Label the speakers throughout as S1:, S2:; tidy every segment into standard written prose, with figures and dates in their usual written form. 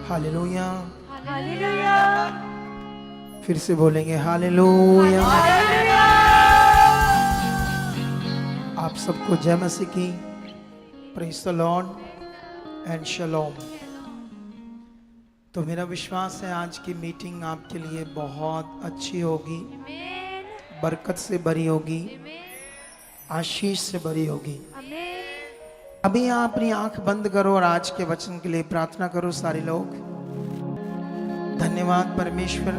S1: Hallelujah.
S2: Hallelujah.
S1: फिर से बोलेंगे हालेलुया।
S2: हालेलुया।
S1: आप सबको जय मसीह की। Praise the lord and shalom. तो मेरा विश्वास है आज की मीटिंग आपके लिए बहुत अच्छी होगी,
S2: आमीन।
S1: बरकत से भरी होगी,
S2: आमीन।
S1: आशीष से भरी होगी।
S2: आमीन।
S1: अभी आप अपनी आंख बंद करो और आज के वचन के लिए प्रार्थना करो सारे लोग। धन्यवाद परमेश्वर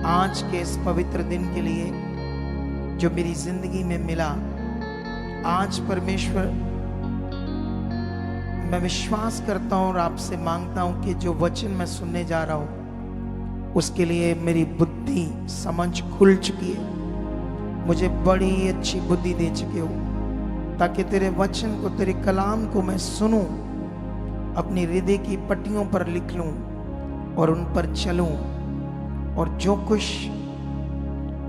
S1: आज के इस पवित्र दिन के लिए जो मेरी जिंदगी में मिला। आज परमेश्वर मैं विश्वास करता हूँ और आपसे मांगता हूँ कि जो वचन मैं सुनने जा रहा हूँ उसके लिए मेरी बुद्धि समझ खुल चुकी है। मुझे बड़ी अच्छी बुद्धि दे चुके हो ताकि तेरे वचन को, तेरे कलाम को मैं सुनूं, अपनी हृदय की पट्टियों पर लिख लूं और उन पर चलूं, और जो कुछ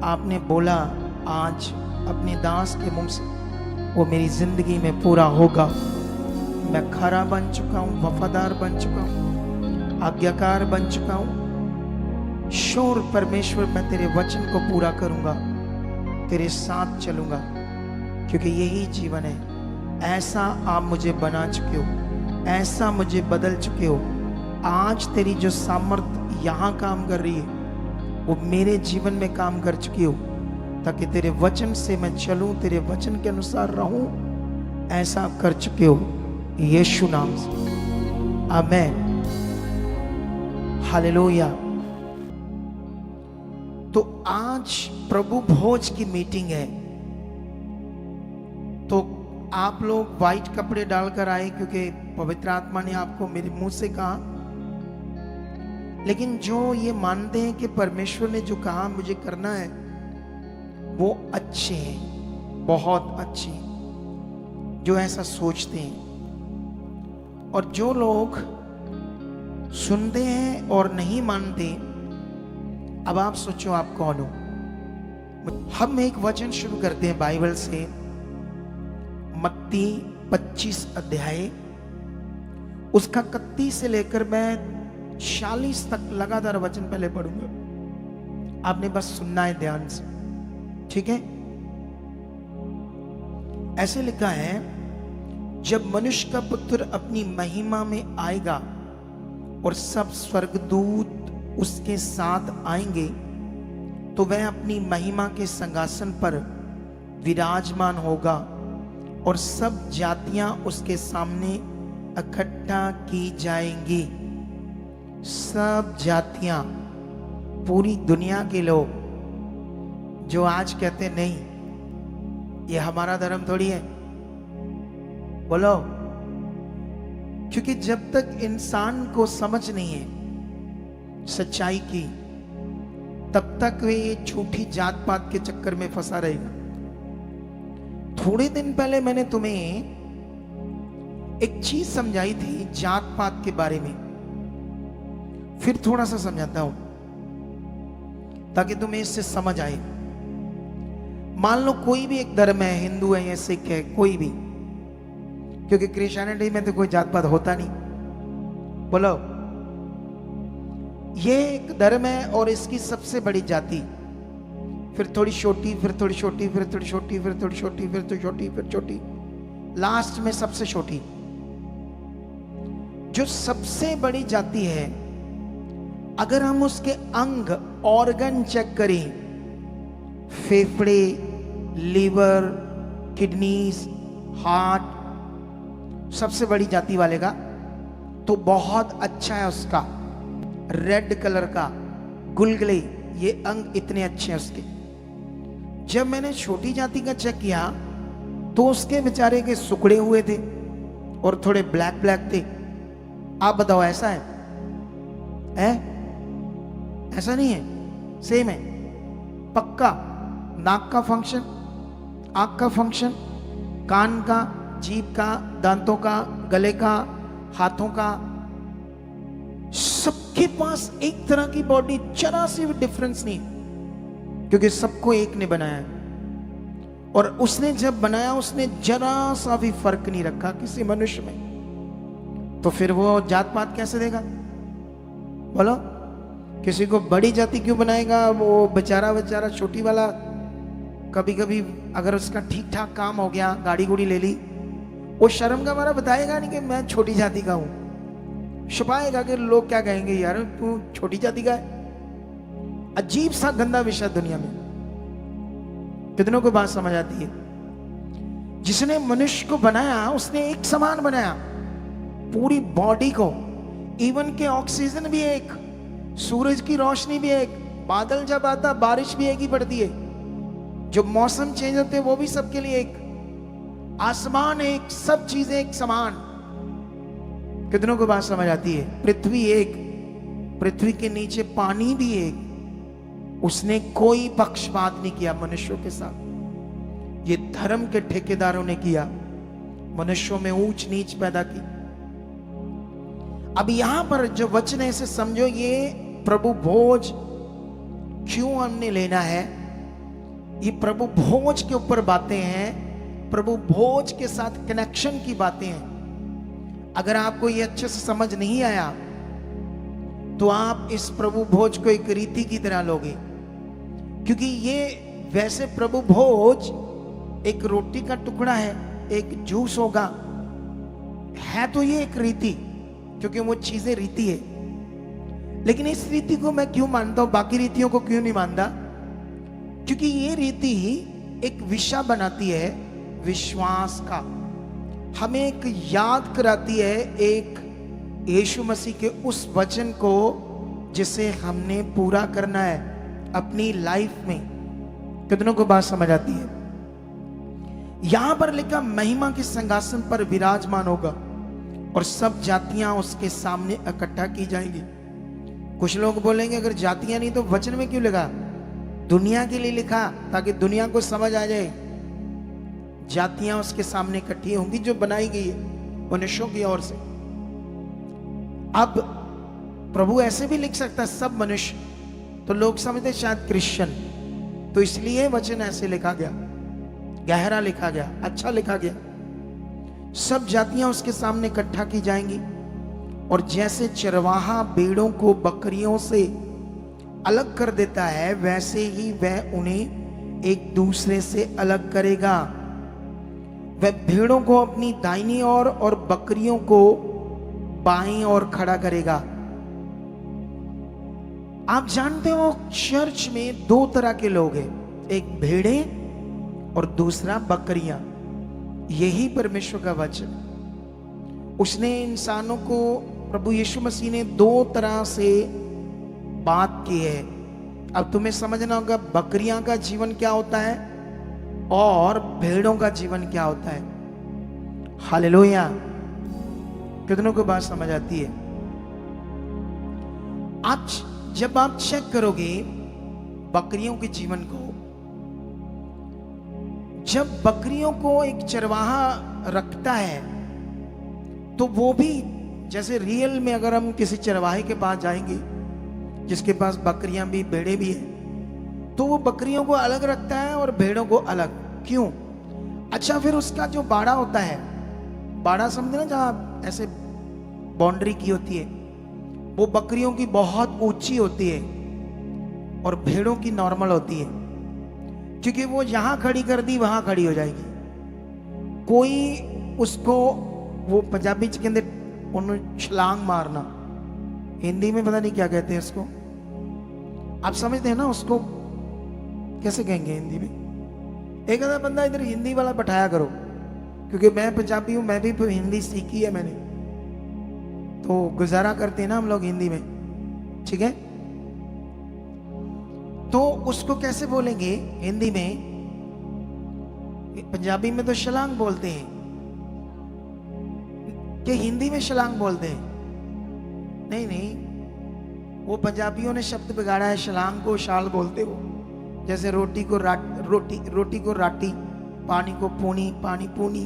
S1: आपने बोला आज अपने दास के मुंह से वो मेरी जिंदगी में पूरा होगा। मैं खरा बन चुका हूं, वफादार बन चुका हूं, आज्ञाकार बन चुका हूं। शोर परमेश्वर मैं तेरे वचन को पूरा करूंगा, तेरे साथ चलूंगा, क्योंकि यही जीवन है। ऐसा आप मुझे बना चुके हो, ऐसा मुझे बदल चुके हो। आज तेरी जो सामर्थ यहाँ काम कर रही है वो मेरे जीवन में काम कर चुकी हो, ताकि तेरे वचन से मैं चलूं, तेरे वचन के अनुसार रहूं। ऐसा आप कर चुके हो यीशु नाम से। आमीन। हालेलुया। तो आज प्रभु भोज की मीटिंग है, तो आप लोग व्हाइट कपड़े डालकर आए क्योंकि पवित्र आत्मा ने आपको मेरे मुंह से कहा। लेकिन जो ये मानते हैं कि परमेश्वर ने जो कहा मुझे करना है वो अच्छे हैं, बहुत अच्छे, जो ऐसा सोचते हैं। और जो लोग सुनते हैं और नहीं मानते, अब आप सोचो आप कौन हो। हम एक वचन शुरू करते हैं बाइबल से, मत्ती 25 अध्याय, उसका 31 से लेकर मैं 40 तक लगातार वचन पहले पढ़ूंगा। आपने बस सुनना है ध्यान से, ठीक है। ऐसे लिखा है, जब मनुष्य का पुत्र अपनी महिमा में आएगा और सब स्वर्गदूत उसके साथ आएंगे, तो वह अपनी महिमा के सिंहासन पर विराजमान होगा और सब जातियां उसके सामने इकट्ठा की जाएंगी। सब जातियां, पूरी दुनिया के लोग जो आज कहते नहीं ये हमारा धर्म थोड़ी है, बोलो। क्योंकि जब तक इंसान को समझ नहीं है सच्चाई की, तब तक वे ये झूठी जात पात के चक्कर में फंसा रहेगा। थोड़े दिन पहले मैंने तुम्हें एक चीज समझाई थी जात पात के बारे में, फिर थोड़ा सा समझाता हूं ताकि तुम्हें इससे समझ आए। मान लो कोई भी एक धर्म है, हिंदू है या सिख है, कोई भी, क्योंकि क्रिश्चियनिटी में तो कोई जात पात होता नहीं, बोलो। ये एक धर्म है और इसकी सबसे बड़ी जाति, फिर थोड़ी छोटी, फिर थोड़ी छोटी, फिर थोड़ी छोटी, फिर थोड़ी छोटी, फिर थोड़ी छोटी, फिर छोटी, लास्ट में सबसे छोटी। जो सबसे बड़ी जाति है, अगर हम उसके अंग, ऑर्गन चेक करें, फेफड़े, लीवर, किडनीज, हार्ट, सबसे बड़ी जाति वाले का तो बहुत अच्छा है उसका, रेड कलर का गुलगुले, ये अंग इतने अच्छे हैं उसके। जब मैंने छोटी जाति का चेक किया तो उसके बेचारे के सुखड़े हुए थे और थोड़े ब्लैक ब्लैक थे। आप बताओ ऐसा है? ऐसा नहीं है, सेम है पक्का। नाक का फंक्शन, आंख का फंक्शन, कान का, जीभ का, दांतों का, गले का, हाथों का, सबके पास एक तरह की बॉडी, जरा सी भी डिफरेंस नहीं, क्योंकि सबको एक ने बनाया है। और उसने जब बनाया उसने जरा सा भी फर्क नहीं रखा किसी मनुष्य में, तो फिर वो जात पात कैसे देगा? बोलो, किसी को बड़ी जाति क्यों बनाएगा? वो बेचारा बेचारा छोटी वाला कभी कभी अगर उसका ठीक ठाक काम हो गया, गाड़ी गुड़ी ले ली, वो शर्म का मारा बताएगा नहीं कि मैं छोटी जाति का हूं, छुपाएगा कि लोग क्या कहेंगे, यार तू छोटी जाति का है। अजीब सा गंदा विषय दुनिया में। कितनों को बात समझ आती है? जिसने मनुष्य को बनाया उसने एक समान बनाया, पूरी बॉडी को, इवन के ऑक्सीजन भी एक, सूरज की रोशनी भी एक, बादल जब आता बारिश भी एक ही पड़ती है, जो मौसम चेंज होते हैं वो भी सबके लिए एक, आसमान एक, सब चीजें एक समान। कितनों को बात समझ आती है? पृथ्वी एक, पृथ्वी के नीचे पानी भी एक। उसने कोई पक्षपात नहीं किया मनुष्यों के साथ। ये धर्म के ठेकेदारों ने किया, मनुष्यों में ऊंच नीच पैदा की। अब यहां पर जो वचन है इसे समझो, ये प्रभु भोज क्यों हमने लेना है, ये प्रभु भोज के ऊपर बातें हैं, प्रभु भोज के साथ कनेक्शन की बातें हैं। अगर आपको ये अच्छे से समझ नहीं आया तो आप इस प्रभु भोज को एक रीति की तरह लोगे, क्योंकि ये वैसे प्रभु भोज एक रोटी का टुकड़ा है, एक जूस होगा, है तो ये एक रीति, क्योंकि वो चीजें रीति है। लेकिन इस रीति को मैं क्यों मानता हूं, बाकी रीतियों को क्यों नहीं मानता? क्योंकि ये रीति एक विषय बनाती है विश्वास का, हमें एक याद कराती है एक यीशु मसीह के उस वचन को जिसे हमने पूरा करना है अपनी लाइफ में। कितनों को बात समझ आती है? यहां पर लिखा महिमा के सिंहासन पर विराजमान होगा और सब जातियां उसके सामने इकट्ठा की जाएंगी। कुछ लोग बोलेंगे अगर जातियां नहीं तो वचन में क्यों लिखा? दुनिया के लिए लिखा ताकि दुनिया को समझ आ जाए। जातियां उसके सामने इकट्ठी होंगी जो बनाई गई है मनुष्यों की ओर से। अब प्रभु ऐसे भी लिख सकता है सब मनुष्य, तो लोग समझते शायद क्रिश्चियन, तो इसलिए वचन ऐसे लिखा गया, गहरा लिखा गया, अच्छा लिखा गया। सब जातियां उसके सामने इकट्ठा की जाएंगी और जैसे चरवाहा भेड़ों को बकरियों से अलग कर देता है वैसे ही वह उन्हें एक दूसरे से अलग करेगा। वह भेड़ों को अपनी दाहिनी ओर और बकरियों को बाईं ओर खड़ा करेगा। आप जानते हो चर्च में दो तरह के लोग हैं, एक भेड़े और दूसरा बकरियां। यही परमेश्वर का वचन। उसने इंसानों को, प्रभु यीशु मसीह ने दो तरह से बात की है। अब तुम्हें समझना होगा बकरियां का जीवन क्या होता है और भेड़ों का जीवन क्या होता है। हालेलुया। कितनों को बात समझ आती है? आप जब आप चेक करोगे बकरियों के जीवन को, जब बकरियों को एक चरवाहा रखता है तो वो भी जैसे रियल में अगर हम किसी चरवाहे के पास जाएंगे जिसके पास बकरियां भी भेड़े भी है तो वो बकरियों को अलग रखता है और भेड़ों को अलग। क्यों? अच्छा, फिर उसका जो बाड़ा होता है, बाड़ा समझे ना, जहां ऐसे बाउंड्री की होती है, वो बकरियों की बहुत ऊंची होती है और भेड़ों की नॉर्मल होती है, क्योंकि वो यहां खड़ी कर दी वहां खड़ी हो जाएगी। कोई उसको, वो पंजाबी के अंदर उन्होंने छलांग मारना, हिंदी में पता नहीं क्या कहते हैं उसको, आप समझते हैं ना उसको कैसे कहेंगे हिंदी में? एक आधा बंदा इधर हिंदी वाला बैठाया करो, क्योंकि मैं पंजाबी हूं, मैं भी हिंदी सीखी है मैंने, तो गुजारा करते हैं ना हम लोग हिंदी में, ठीक है? तो उसको कैसे बोलेंगे हिंदी में? पंजाबी में तो शलांग बोलते हैं, कि हिंदी में शलांग बोलते हैं? नहीं नहीं, वो पंजाबियों ने शब्द बिगाड़ा है, शलांग को शाल बोलते हो। जैसे रोटी को रोटी को राटी, पानी को पूनी, पानी पूनी।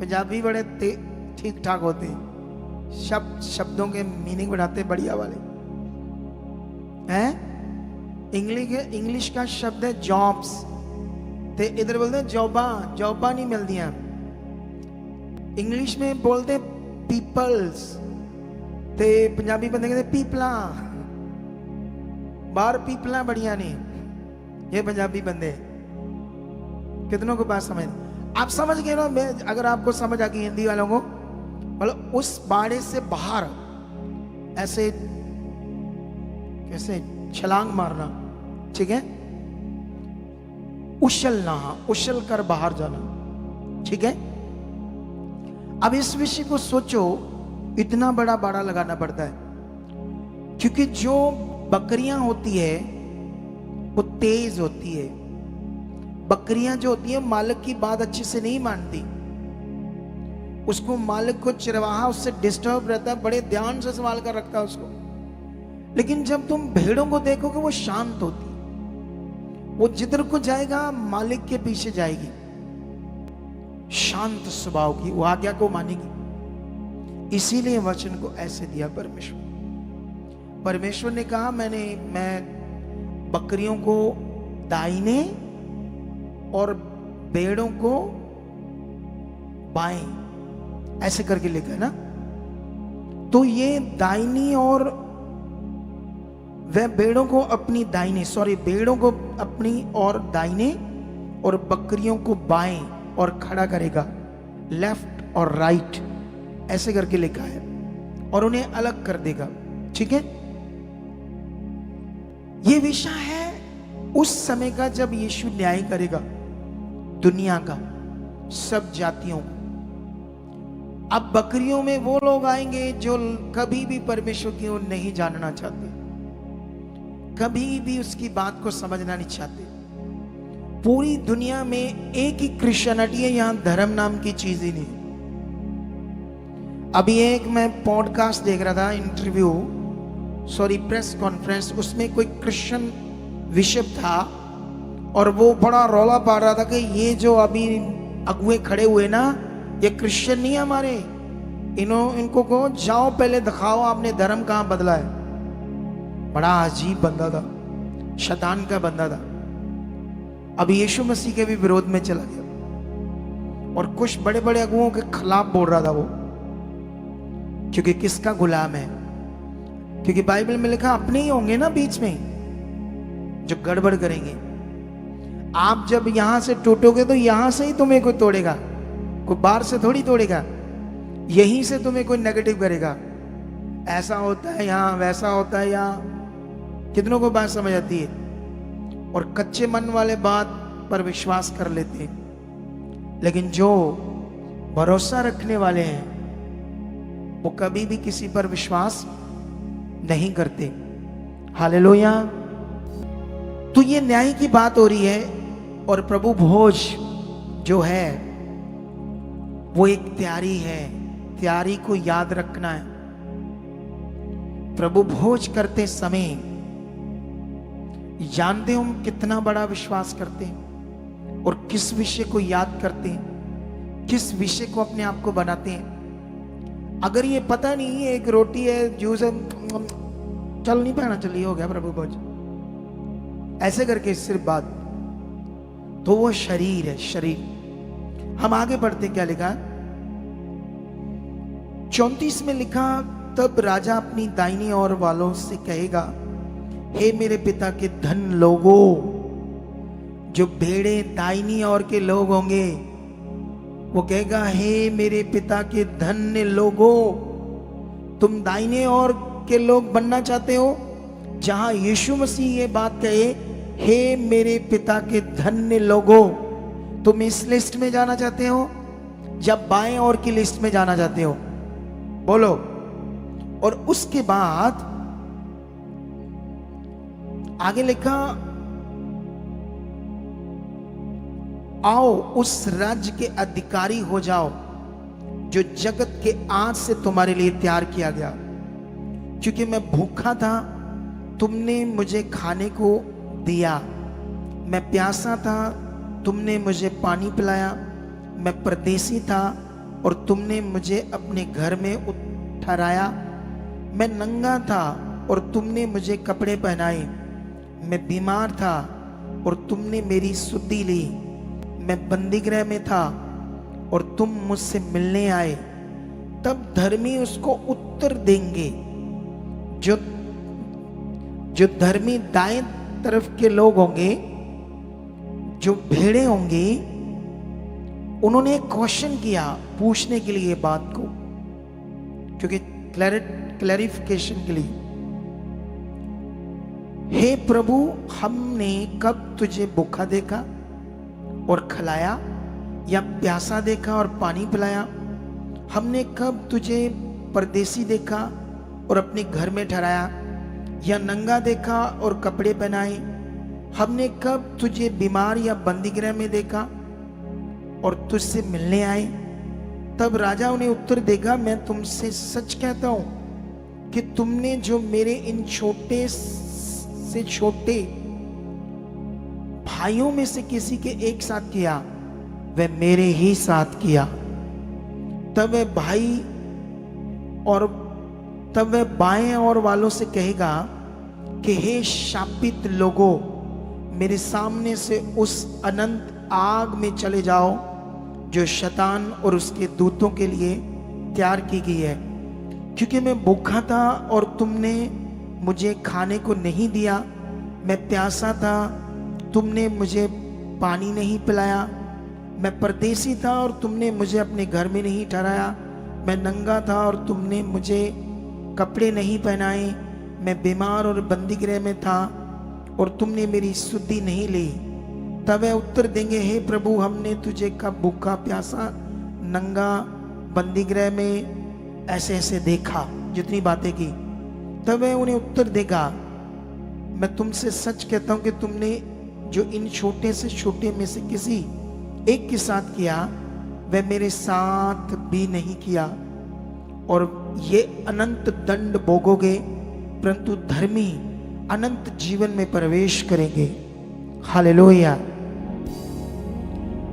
S1: पंजाबी बड़े ठीक ठाक होते हैं, शब्दों के मीनिंग बढ़ाते बढ़िया वाले हैं। इंग्लिश का शब्द है जॉब्स, ते इधर बोलते हैं जॉबा, जॉबा नहीं मिलदियां। इंग्लिश में बोलते पीपल्स, ते पंजाबी बंदे कहते पीपला। बाहर पीपला बढ़िया नहीं, ये पंजाबी बंदे कितनों को बात समझ, आप समझ गए ना। मैं अगर आपको समझ आ गई हिंदी वालों को, मतलब उस बाड़े से बाहर ऐसे कैसे छलांग मारना, ठीक है, उछलना, उछल कर बाहर जाना, ठीक है। अब इस विषय को सोचो, इतना बड़ा बाड़ा लगाना पड़ता है क्योंकि जो बकरियां होती है वो तेज होती है। बकरियां जो होती है मालिक की बात अच्छे से नहीं मानती, उसको मालिक को चरवाहा उससे डिस्टर्ब रहता है, बड़े ध्यान से संभाल कर रखता है उसको। लेकिन जब तुम भेड़ों को देखोगे वो शांत होती है, वो जिधर को जाएगा मालिक के पीछे जाएगी, शांत स्वभाव की, वो आज्ञा को मानेगी। इसीलिए वचन को ऐसे दिया परमेश्वर ने कहा मैं बकरियों को दाहिने और भेड़ों को बाएं, ऐसे करके लिखा है ना। तो ये दाहिनी और वह भेड़ों को अपनी दाहिने, भेड़ों को अपनी और दाहिने और बकरियों को बाएं और खड़ा करेगा, लेफ्ट और राइट, ऐसे करके लिखा है, और उन्हें अलग कर देगा, ठीक है। ये विषय है उस समय का जब यीशु न्याय करेगा दुनिया का, सब जातियों को। अब बकरियों में वो लोग आएंगे जो कभी भी परमेश्वर की ओर नहीं जानना चाहते, कभी भी उसकी बात को समझना नहीं चाहते। पूरी दुनिया में एक ही क्रिश्चियनिटी है, यहां धर्म नाम की चीज ही नहीं। अभी एक मैं पॉडकास्ट देख रहा था, इंटरव्यू, प्रेस कॉन्फ्रेंस, उसमें कोई क्रिश्चियन बिशप था और वो बड़ा रौला पा रहा था कि ये जो अभी अगुए खड़े हुए ना, ये क्रिश्चियन नहीं है हमारे, इनको कहो जाओ पहले दिखाओ आपने धर्म कहां बदला है। बड़ा अजीब बंदा था, शैतान का बंदा था। अभी यीशु मसीह के भी विरोध में चला गया और कुछ बड़े बड़े अगुओं के खिलाफ बोल रहा था वो, क्योंकि किसका गुलाम है? क्योंकि बाइबल में लिखा अपने ही होंगे ना बीच में जो गड़बड़ करेंगे। आप जब यहां से टूटोगे तो यहां से ही तुम्हें कोई तोड़ेगा, कोई बाहर से थोड़ी तोड़ेगा, यहीं से तुम्हें कोई नेगेटिव करेगा। ऐसा होता है यहां, वैसा होता है यहां। कितनों को बात समझ आती है? और कच्चे मन वाले बात पर विश्वास कर लेते हैं, लेकिन जो भरोसा रखने वाले हैं वो कभी भी किसी पर विश्वास नहीं करते। हालेलुया। तो ये न्याय की बात हो रही है, और प्रभु भोज जो है वो एक तैयारी है, तैयारी को याद रखना है। प्रभु भोज करते समय जानते हम कितना बड़ा विश्वास करते हैं और किस विषय को याद करते हैं, किस विषय को अपने आप को बनाते हैं। अगर ये पता नहीं है एक रोटी है, जूस है, चल नहीं पाना, चलिए हो गया प्रभु भोज, ऐसे करके सिर्फ बात, तो वो शरीर है, शरीर। हम आगे बढ़ते, क्या लिखा 34 में लिखा, तब राजा अपनी दाहिनी ओर वालों से कहेगा, हे मेरे पिता के धन लोगों। जो भेड़े दाहिनी ओर के लोग होंगे वो कहेगा, हे मेरे पिता के धन्य लोगों। तुम दाहिने ओर के लोग बनना चाहते हो, जहां यीशु मसीह ये बात कहे, हे मेरे पिता के धन्य लोगों, तुम इस लिस्ट में जाना चाहते हो जब बाएं ओर की लिस्ट में जाना चाहते हो? बोलो। और उसके बाद आगे लिखा, आओ उस राज्य के अधिकारी हो जाओ जो जगत के आज से तुम्हारे लिए तैयार किया गया। क्योंकि मैं भूखा था, तुमने मुझे खाने को दिया, मैं प्यासा था, तुमने मुझे पानी पिलाया, मैं परदेसी था और तुमने मुझे अपने घर में ठहराया, मैं नंगा था और तुमने मुझे कपड़े पहनाए, मैं बीमार था और तुमने मेरी सुधि ली, मैं बंदीगृह में था और तुम मुझसे मिलने आए। तब धर्मी उसको उत्तर देंगे, जो धर्मी दाएं तरफ के लोग होंगे, जो भेड़े होंगी, उन्होंने एक क्वेश्चन किया पूछने के लिए बात को, क्योंकि क्लैरिफिकेशन के लिए, हे प्रभु, हमने कब तुझे भूखा देखा और खिलाया, या प्यासा देखा और पानी पिलाया? हमने कब तुझे परदेसी देखा और अपने घर में ठहराया, या नंगा देखा और कपड़े पहनाए? हमने कब तुझे बीमार या बंदीगृह में देखा और तुझसे मिलने आए? तब राजा उन्हें उत्तर देगा, मैं तुमसे सच कहता हूं कि तुमने जो मेरे इन छोटे से छोटे भाइयों में से किसी के एक साथ किया, वह मेरे ही साथ किया। तब वह भाई और तब वह बाएं और वालों से कहेगा कि हे शापित लोगों, मेरे सामने से उस अनंत आग में चले जाओ जो शैतान और उसके दूतों के लिए तैयार की गई है। क्योंकि मैं भूखा था और तुमने मुझे खाने को नहीं दिया, मैं प्यासा था, तुमने मुझे पानी नहीं पिलाया, मैं परदेसी था और तुमने मुझे अपने घर में नहीं ठहराया, मैं नंगा था और तुमने मुझे कपड़े नहीं पहनाए, मैं बीमार और बंदीगृह में था और तुमने मेरी सुधि नहीं ली। तब वे उत्तर देंगे, हे प्रभु, हमने तुझे कब भूखा, प्यासा, नंगा, बंदीगृह में ऐसे ऐसे देखा, जितनी बातें की। तब वह उन्हें उत्तर देगा, मैं तुमसे सच कहता हूं कि तुमने जो इन छोटे से छोटे में से किसी एक के साथ किया, वह मेरे साथ भी नहीं किया। और ये अनंत दंड भोगोगे, परंतु धर्मी अनंत जीवन में प्रवेश करेंगे। हालेलुया।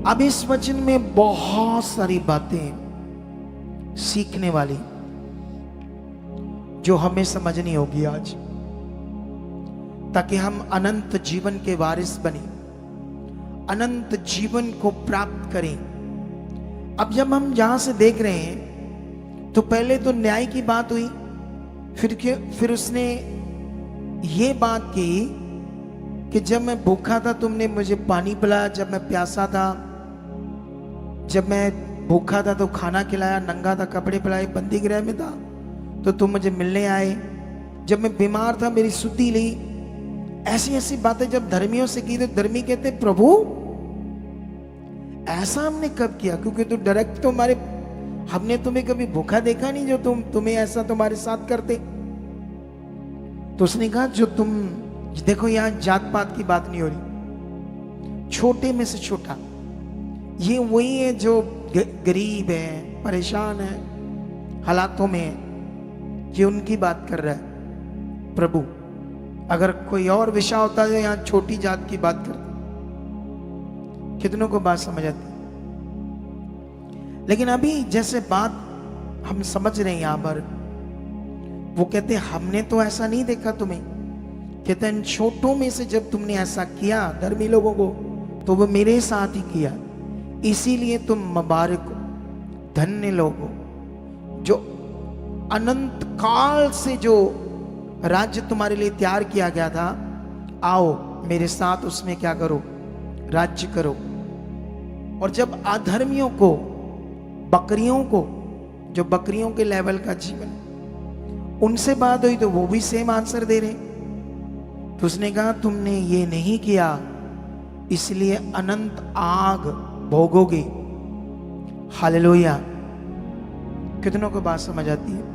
S1: अब इस वचन में बहुत सारी बातें सीखने वाली जो हमें समझनी होगी आज, ताकि हम अनंत जीवन के वारिस बने, अनंत जीवन को प्राप्त करें। अब जब हम यहां से देख रहे हैं, तो पहले तो न्याय की बात हुई, फिर उसने ये बात की कि जब मैं भूखा था तुमने मुझे पानी पिलाया, जब मैं प्यासा था, जब मैं भूखा था तो खाना खिलाया, नंगा था कपड़े पिलाए, बंदीगृह में था तो तुम मुझे मिलने आए, जब मैं बीमार था मेरी सुधि ली। ऐसी ऐसी बातें जब धर्मियों से की तो धर्मी कहते, प्रभु ऐसा हमने कब किया? क्योंकि तो डायरेक्ट तुम्हारे, हमने तुम्हें कभी भूखा देखा नहीं जो तुम्हें ऐसा तुम्हारे साथ करते। तो उसने कहा, जो तुम देखो, यहां जात पात की बात नहीं हो रही, छोटे में से छोटा, ये वही है जो गरीब है, परेशान है, हालातों में है, ये उनकी बात कर रहा है प्रभु। अगर कोई और विषय होता है, यहां छोटी जात की बात करते, कितनों को बात समझ आती। लेकिन अभी जैसे बात हम समझ रहे हैं यहां पर, वो कहते हमने तो ऐसा नहीं देखा तुम्हें, कहते इन छोटों में से जब तुमने ऐसा किया धर्मी लोगों को, तो वो मेरे साथ ही किया, इसीलिए तुम मुबारक हो, धन्य लोग हो, जो अनंत काल से जो राज्य तुम्हारे लिए तैयार किया गया था, आओ मेरे साथ उसमें क्या करो, राज्य करो। और जब अधर्मियों को, बकरियों को, जो बकरियों के लेवल का जीवन, उनसे बात हुई तो वो भी सेम आंसर दे रहे। तो उसने कहा, तुमने ये नहीं किया, इसलिए अनंत आग भोगोगे। हालेलुया। कितनों को बात समझ आती है?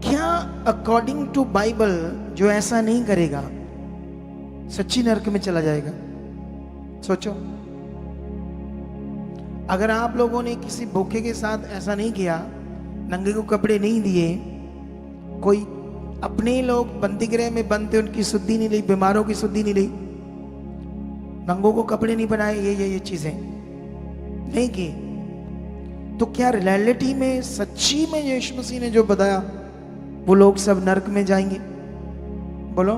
S1: क्या अकॉर्डिंग टू बाइबल जो ऐसा नहीं करेगा सच्ची नरक में चला जाएगा? सोचो, अगर आप लोगों ने किसी भूखे के साथ ऐसा नहीं किया, नंगे को कपड़े नहीं दिए, कोई अपने लोग बंदीगृह में बंद थे, उनकी शुद्धि नहीं ली, बीमारों की शुद्धि नहीं ली, नंगों को कपड़े नहीं बनाए, ये चीजें नहीं की, तो क्या रियलिटी में, सच्ची में यीशु मसीह ने जो बताया, वो लोग सब नरक में जाएंगे? बोलो।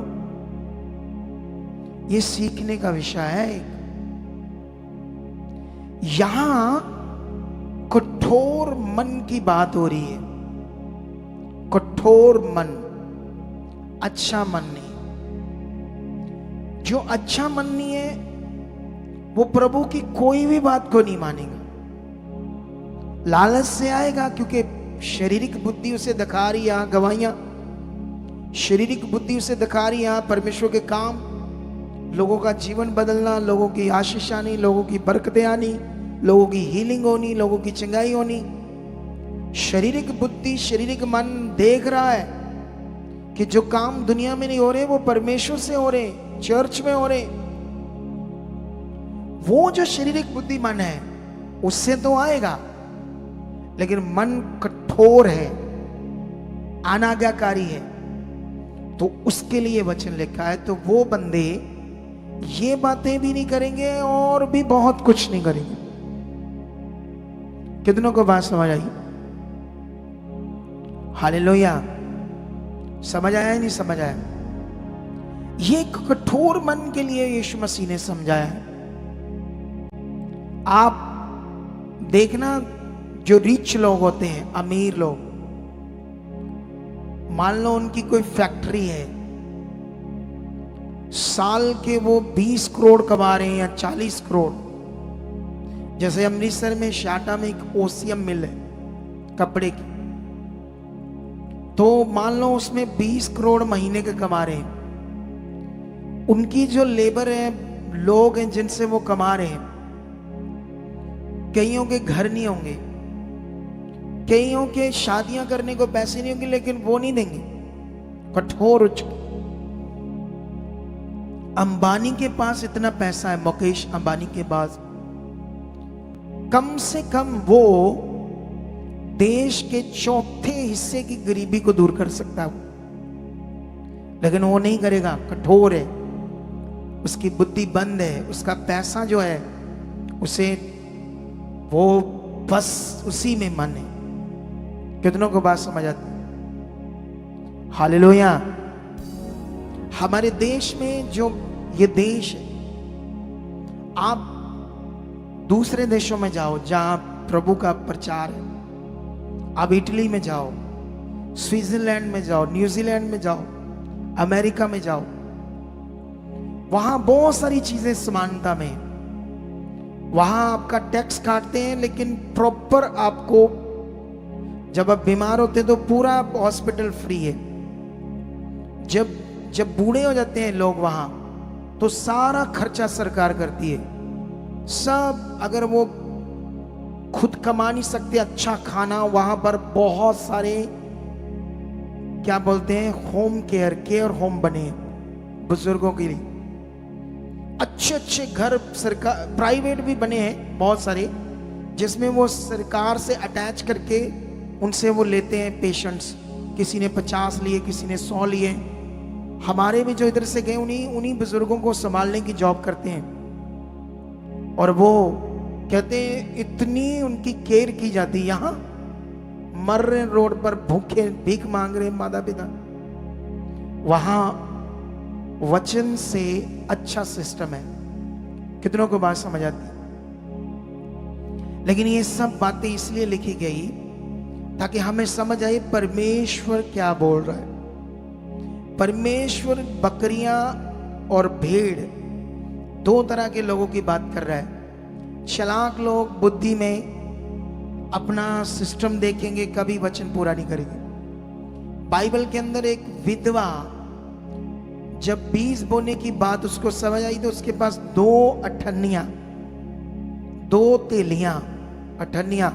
S1: ये सीखने का विषय है। यहां कठोर मन की बात हो रही है, कठोर मन। अच्छा मन नहीं। जो अच्छा मन नहीं है वो प्रभु की कोई भी बात को नहीं मानेगा। लालच से आएगा, क्योंकि शारीरिक बुद्धि उसे दिखा रही है गवाहियां, शारीरिक बुद्धि उसे दिखा रही है परमेश्वर के काम, लोगों का जीवन बदलना, लोगों की आशीष आनी, लोगों की बरकतें आनी, लोगों की हीलिंग होनी, लोगों की चंगाई होनी। शारीरिक बुद्धि, शारीरिक मन देख रहा है कि जो काम दुनिया में नहीं हो रहे वो परमेश्वर से हो रहे, चर्च में हो रहे। वो जो शारीरिक बुद्धि मन है उससे तो आएगा, लेकिन मन कठोर है, अनाज्ञाकारी है, तो उसके लिए वचन लिखा है। तो वो बंदे ये बातें भी नहीं करेंगे और भी बहुत कुछ नहीं करेंगे। कितनों को बात समझ आई? हालेलुया। समझ आया नहीं समझ आया? ये कठोर मन के लिए यीशु मसीह ने समझाया है। आप देखना, जो रिच लोग होते हैं, अमीर लोग, मान लो उनकी कोई फैक्ट्री है, साल के वो 20 करोड़ कमा रहे हैं या 40 करोड़। जैसे अमृतसर में शाटा में एक ओसियम मिल है कपड़े की, तो मान लो उसमें 20 करोड़ महीने के कमा रहे हैं। उनकी जो लेबर है, लोग हैं जिनसे वो कमा रहे हैं, कईयों के घर नहीं होंगे, कईयों के शादियां करने को पैसे नहीं होंगे, लेकिन वो नहीं देंगे। कठोर उच्च। अंबानी के पास इतना पैसा है, मुकेश अंबानी के पास, कम से कम वो देश के चौथे हिस्से की गरीबी को दूर कर सकता है, लेकिन वो नहीं करेगा। कठोर है, उसकी बुद्धि बंद है, उसका पैसा जो है उसे वो बस उसी में मन है। कितनों को बात समझ आती? हालेलुया। हमारे देश में जो ये देश है, आप दूसरे देशों में जाओ जहां प्रभु का प्रचार है, आप इटली में जाओ, स्विट्जरलैंड में जाओ, न्यूजीलैंड में जाओ, अमेरिका में जाओ, वहां बहुत सारी चीजें समानता में। वहां आपका टैक्स काटते हैं, लेकिन प्रॉपर आपको, जब आप बीमार होते हैं तो पूरा हॉस्पिटल फ्री है। जब बूढ़े हो जाते हैं लोग वहां, तो सारा खर्चा सरकार करती है सब। अगर वो खुद कमा नहीं सकते अच्छा खाना, वहां पर बहुत सारे क्या बोलते हैं, होम केयर होम बने बुजुर्गों के लिए। अच्छे अच्छे घर सरकार, प्राइवेट भी बने हैं बहुत सारे, जिसमें वो सरकार से अटैच करके उनसे वो लेते हैं पेशेंट्स। किसी ने 50 लिए, किसी ने 100 लिए। हमारे भी जो इधर से गए उन्हीं बुजुर्गों को संभालने की जॉब करते हैं, और वो कहते हैं इतनी उनकी केयर की जाती है। यहाँ मर रहे रोड पर, भूखे भीख मांग रहे माता पिता, वहां वचन से अच्छा सिस्टम है। कितनों को बात समझ आती? लेकिन ये सब बातें इसलिए लिखी गई ताकि हमें समझ आए परमेश्वर क्या बोल रहा है। परमेश्वर बकरियां और भेड़, दो तरह के लोगों की बात कर रहा है। चालाक लोग बुद्धि में अपना सिस्टम देखेंगे, कभी वचन पूरा नहीं करेंगे। बाइबल के अंदर एक विधवा, जब बीज बोने की बात उसको समझ आई, तो उसके पास 2 अठन्नियां, 2 तेलियां अठन्नियां,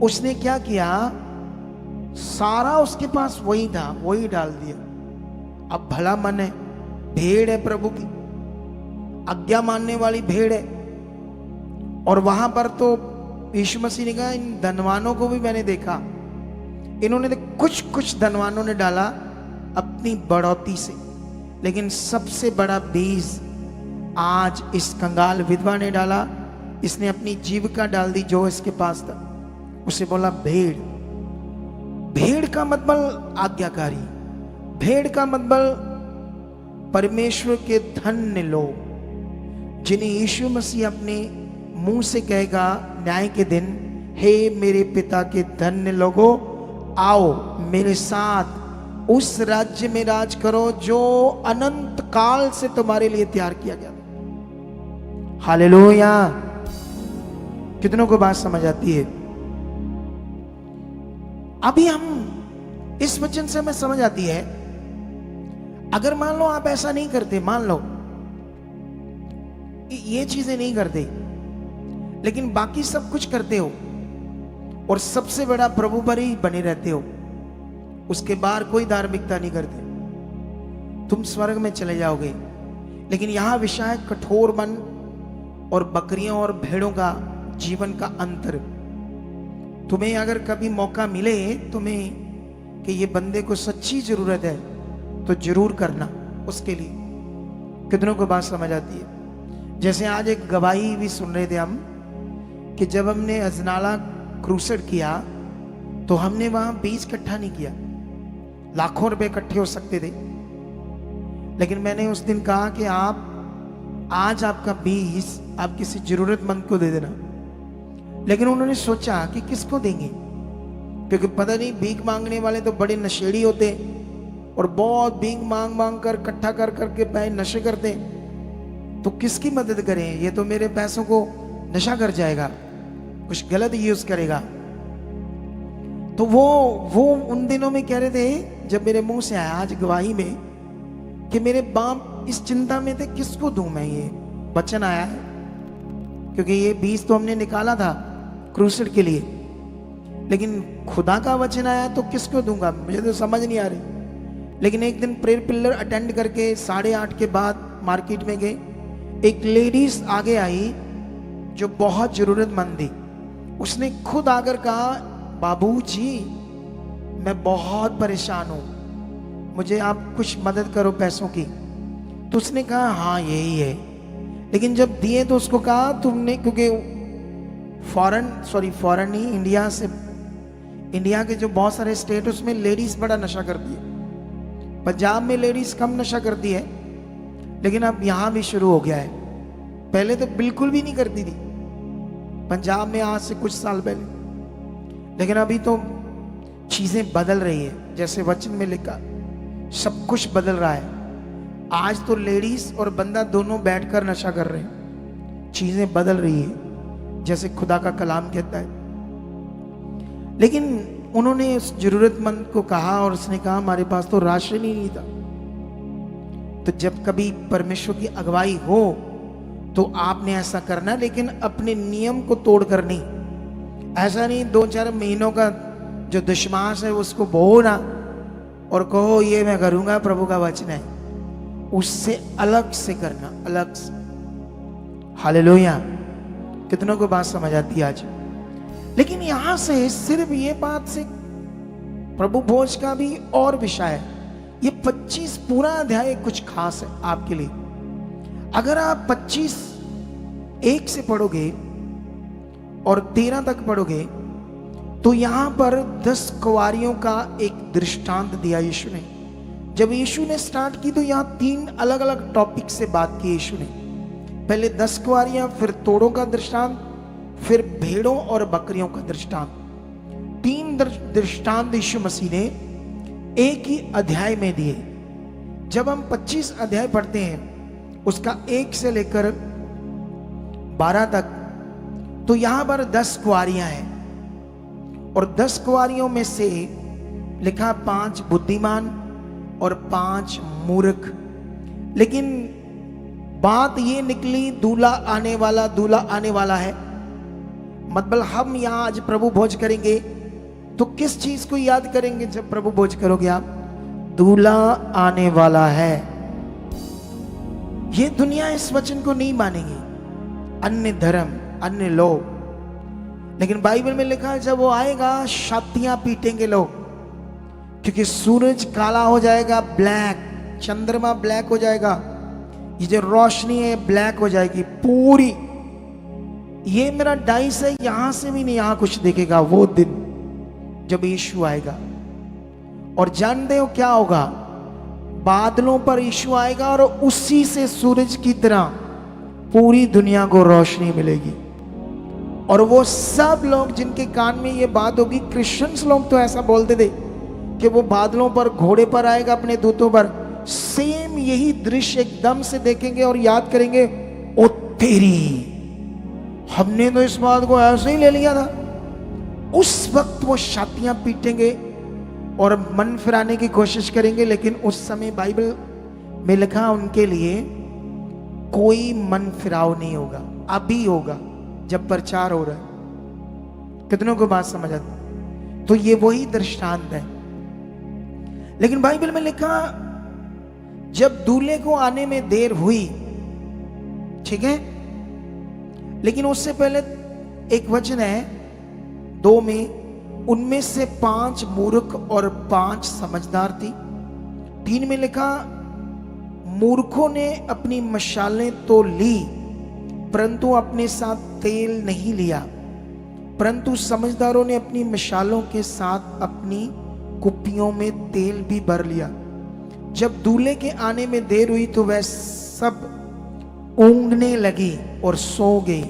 S1: उसने क्या किया, सारा उसके पास वही था, वही डाल दिया। अब भला मन है, भेड़ है प्रभु की, आज्ञा मानने वाली भेड़ है। और वहां पर तो यीशु मसीह ने कहा, इन धनवानों को भी मैंने देखा, इन्होंने कुछ धनवानों ने डाला अपनी बढ़ोती से, लेकिन सबसे बड़ा बीज आज इस कंगाल विधवा ने डाला। इसने अपनी जीविका डाल दी जो इसके पास था। उसे बोला भेड़। भेड़ का मतलब आज्ञाकारी, भेड़ का मतलब परमेश्वर के धन्य लोग, जिन्हें यीशु मसीह अपने मुंह से कहेगा न्याय के दिन, हे मेरे पिता के धन्य लोगों, आओ मेरे साथ उस राज्य में राज करो जो अनंत काल से तुम्हारे लिए तैयार किया गया। हालेलुया। कितनों को बात समझ आती है? अभी हम इस वचन से हमें समझ आती है, अगर मान लो आप ऐसा नहीं करते, मान लो ये चीजें नहीं करते, लेकिन बाकी सब कुछ करते हो और सबसे बड़ा प्रभु पर ही बने रहते हो, उसके बाहर कोई धार्मिकता नहीं करते, तुम स्वर्ग में चले जाओगे। लेकिन यहां विषय है कठोर मन और बकरियों और भेड़ों का जीवन का अंतर। तुम्हें अगर कभी मौका मिले तुम्हें कि ये बंदे को सच्ची जरूरत है तो जरूर करना उसके लिए। कितनों को बात समझ आती है? जैसे आज एक गवाही भी सुन रहे थे हम कि जब हमने अजनाला क्रूसेड किया तो हमने वहां बीज इकट्ठा नहीं किया, लाखों रुपए इकट्ठे हो सकते थे, लेकिन मैंने उस दिन कहा कि आप आज आपका बीज आप किसी जरूरतमंद को दे देना। लेकिन उन्होंने सोचा कि किसको देंगे, क्योंकि पता नहीं भीख मांगने वाले तो बड़े नशेड़ी होते और बहुत भीख मांग मांग कर इकट्ठा कर करके पैसे नशे करते, तो किसकी मदद करें? ये तो मेरे पैसों को नशा कर जाएगा, कुछ गलत यूज करेगा। तो वो उन दिनों में कह रहे थे, जब मेरे मुंह से आया आज गवाही में, कि मेरे बाप इस चिंता में थे किसको दूं मैं। ये वचन आया है क्योंकि ये बीज तो हमने निकाला था क्रूसेड के लिए, लेकिन खुदा का वचन आया तो किसको दूंगा, मुझे तो समझ नहीं आ रही। लेकिन एक दिन प्रेयर पिलर अटेंड करके 8:30 के बाद मार्केट में गए, एक लेडीज आगे आई जो बहुत जरूरतमंद थी। उसने खुद आकर कहा, बाबूजी मैं बहुत परेशान हूं, मुझे आप कुछ मदद करो पैसों की। तो उसने कहा हाँ यही है, लेकिन जब दिए तो उसको कहा तुमने, क्योंकि फॉरेन नहीं, इंडिया के जो बहुत सारे स्टेट उसमें लेडीज बड़ा नशा करती है। पंजाब में लेडीज कम नशा करती है, लेकिन अब यहां भी शुरू हो गया है। पहले तो बिल्कुल भी नहीं करती थी पंजाब में, आज से कुछ साल पहले, लेकिन अभी तो चीजें बदल रही है। जैसे वचन में लिखा सब कुछ बदल रहा है। आज तो लेडीज और बंदा दोनों बैठकर नशा कर रहे हैं, चीजें बदल रही है जैसे खुदा का कलाम कहता है। लेकिन उन्होंने उस जरूरतमंद को कहा और उसने कहा हमारे पास तो राशन ही नहीं था। तो जब कभी परमेश्वर की अगुवाई हो तो आपने ऐसा करना, लेकिन अपने नियम को तोड़कर नहीं। ऐसा नहीं 2-4 महीनों का जो दशमाश है उसको बो ना और कहो ये मैं करूंगा, प्रभु का वचन है, उससे अलग से करना, अलग से। हालेलुया। कितनों को बात समझ आती है आज? लेकिन यहां से सिर्फ ये बात से प्रभु भोज का भी और विषय है। ये 25 पूरा अध्याय कुछ खास है आपके लिए। अगर आप 25:1 से पढ़ोगे और 13 तक पढ़ोगे तो यहां पर 10 कुंवारियों का एक दृष्टांत दिया यीशु ने। जब यीशु ने स्टार्ट की तो यहां 3 अलग अलग टॉपिक से बात की यीशु ने। पहले 10 कुंवारियां, फिर तोड़ों का दृष्टांत, फिर भेड़ों और बकरियों का दृष्टांत। 3 दृष्टांत यीशु मसीह ने एक ही अध्याय में दिए। जब हम 25 अध्याय पढ़ते हैं उसका 1 से लेकर 12 तक, तो यहां पर 10 कुंवारियां हैं और 10 कुंवारियों में से लिखा 5 बुद्धिमान और 5 मूर्ख। लेकिन बात ये निकली दूल्हा आने वाला है। मतलब हम यहां आज प्रभु भोज करेंगे तो किस चीज को याद करेंगे जब प्रभु भोज करोगे आप? दूल्हा आने वाला है। ये दुनिया इस वचन को नहीं मानेगी, अन्य धर्म, अन्य लोग। लेकिन बाइबल में लिखा है जब वो आएगा छातियां पीटेंगे लोग, क्योंकि सूरज काला हो जाएगा, ब्लैक, चंद्रमा ब्लैक हो जाएगा, ये जो रोशनी है ब्लैक हो जाएगी पूरी। ये मेरा डाइस है, यहां से भी नहीं यहां कुछ देखेगा वो दिन जब यीशु आएगा। और जानते हो क्या होगा? बादलों पर यीशु आएगा और उसी से सूरज की तरह पूरी दुनिया को रोशनी मिलेगी। और वो सब लोग जिनके कान में ये बात होगी, क्रिश्चियंस लोग तो ऐसा बोलते थे कि वो बादलों पर घोड़े पर आएगा अपने दूतों पर, सेम यही दृश्य एकदम से देखेंगे और याद करेंगे, ओ तेरी, हमने तो इस बात को ऐसे ही ले लिया था। उस वक्त वो छातियां पीटेंगे और मन फिराने की कोशिश करेंगे, लेकिन उस समय बाइबल में लिखा उनके लिए कोई मन फिराव नहीं होगा। अभी होगा जब प्रचार हो रहा है। कितनों को बात समझ आती? तो ये वही दृष्टांत है। लेकिन बाइबल में लिखा जब दूल्हे को आने में देर हुई, ठीक है, लेकिन उससे पहले एक वचन है 2 में, उनमें से 5 मूर्ख और 5 समझदार थी। 3 में लिखा मूर्खों ने अपनी मशालें तो ली परंतु अपने साथ तेल नहीं लिया, परंतु समझदारों ने अपनी मशालों के साथ अपनी कुप्पियों में तेल भी भर लिया। जब दूल्हे के आने में देर हुई तो वह सब ऊँघने लगी और सो गई।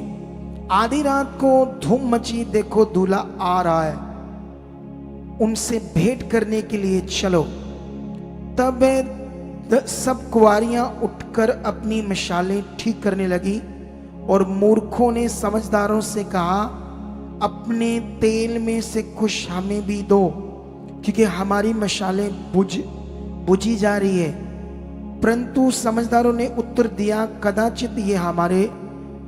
S1: आधी रात को धूम मची, देखो दूल्हा आ रहा है, उनसे भेंट करने के लिए चलो। तब सब कुंवारियां उठकर अपनी मशालें ठीक करने लगी और मूर्खों ने समझदारों से कहा, अपने तेल में से कुछ हमें भी दो, क्योंकि हमारी मशालें बुझी जा रही है। परंतु समझदारों ने उत्तर दिया, कदाचित ये हमारे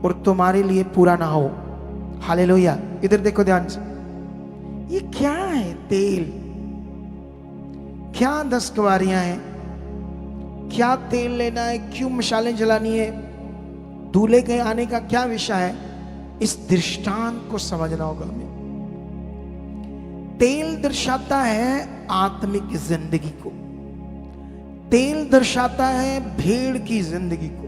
S1: और तुम्हारे लिए पूरा ना हो। हालेलुया। इधर देखो ध्यान से, ये क्या है? तेल। क्या 10 कुंवारियां हैं? क्या तेल लेना है? क्यों मशालें जलानी है? दूल्हे के आने का क्या विषय है? इस दृष्टांत को समझना होगा हमें। तेल दर्शाता है आत्मिक जिंदगी को, तेल दर्शाता है भेड़ की जिंदगी को,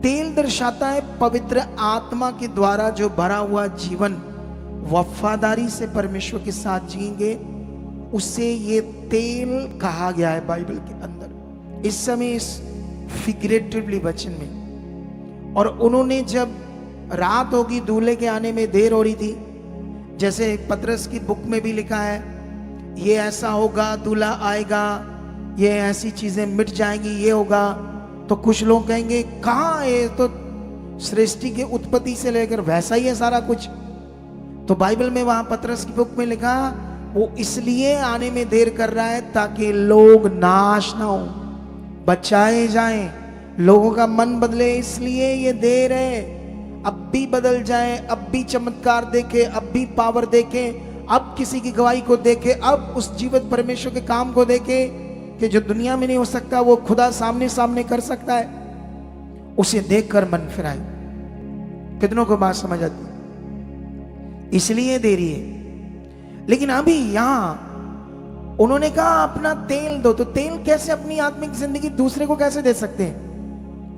S1: तेल दर्शाता है पवित्र आत्मा के द्वारा जो भरा हुआ जीवन वफादारी से परमेश्वर के साथ जिएंगे, उसे ये तेल कहा गया है बाइबल के अंदर। इस समय इस फिगरेटिवली वचन में, और उन्होंने जब रात होगी, दूल्हे के आने में देर हो रही थी, जैसे पतरस की बुक में भी लिखा है, ये ऐसा होगा, दूल्हा आएगा, ये ऐसी चीजें मिट जाएंगी, ये होगा। तो कुछ लोग कहेंगे कहाँ, ये तो सृष्टि के उत्पत्ति से लेकर वैसा ही है सारा कुछ। तो बाइबल में वहां पतरस की बुक में लिखा, वो इसलिए आने में देर कर रहा है ताकि लोग नाश ना हो, बचाए जाएं, लोगों का मन बदले, इसलिए ये देर है। अब भी बदल जाए, अब भी चमत्कार देखे, अब भी पावर देखे, अब किसी की गवाही को देखे, अब उस जीवित परमेश्वर के काम को देखे कि जो दुनिया में नहीं हो सकता वो खुदा सामने सामने कर सकता है। उसे देखकर मन फिराए। कितनों को बात समझ आती? इसलिए देरी है। लेकिन अभी यहां उन्होंने कहा अपना तेल दो, तो तेल कैसे अपनी आत्मिक जिंदगी दूसरे को कैसे दे सकते हैं?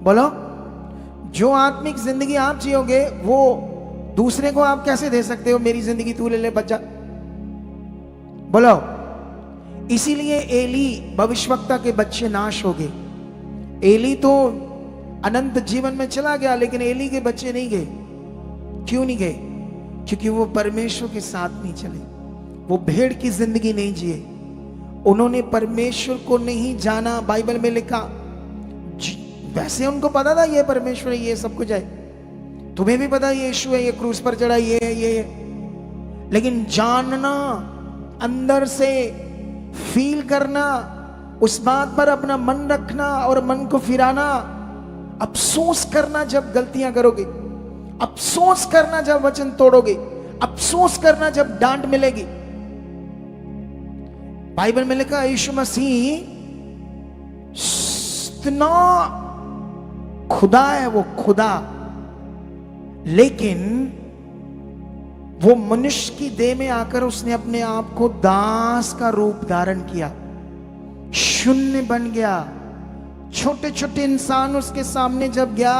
S1: बोलो, जो आत्मिक जिंदगी आप जियोगे वो दूसरे को आप कैसे दे सकते हो? मेरी जिंदगी तू ले ले बच्चा, बोलो। इसीलिए एली भविष्यवक्ता के बच्चे नाश हो गए। एली तो अनंत जीवन में चला गया, लेकिन एली के बच्चे नहीं गए। क्यों नहीं गए? क्योंकि वो परमेश्वर के साथ नहीं चले, वो भेड़ की जिंदगी नहीं जिए, उन्होंने परमेश्वर को नहीं जाना। बाइबल में लिखा, वैसे उनको पता था ये परमेश्वर है, ये सब कुछ है, तुम्हें भी पता ये यीशु है, ये क्रूस पर चढ़ा, ये है, ये है, लेकिन जानना, अंदर से फील करना, उस बात पर अपना मन रखना और मन को फिराना, अफसोस करना जब गलतियां करोगे, अफसोस करना जब वचन तोड़ोगे, अफसोस करना जब डांट मिलेगी। बाइबल में लिखा यीशु मसीह इतना खुदा है, वो खुदा, लेकिन वो मनुष्य की देह में आकर उसने अपने आप को दास का रूप धारण किया, शून्य बन गया। छोटे छोटे इंसान उसके सामने जब गया,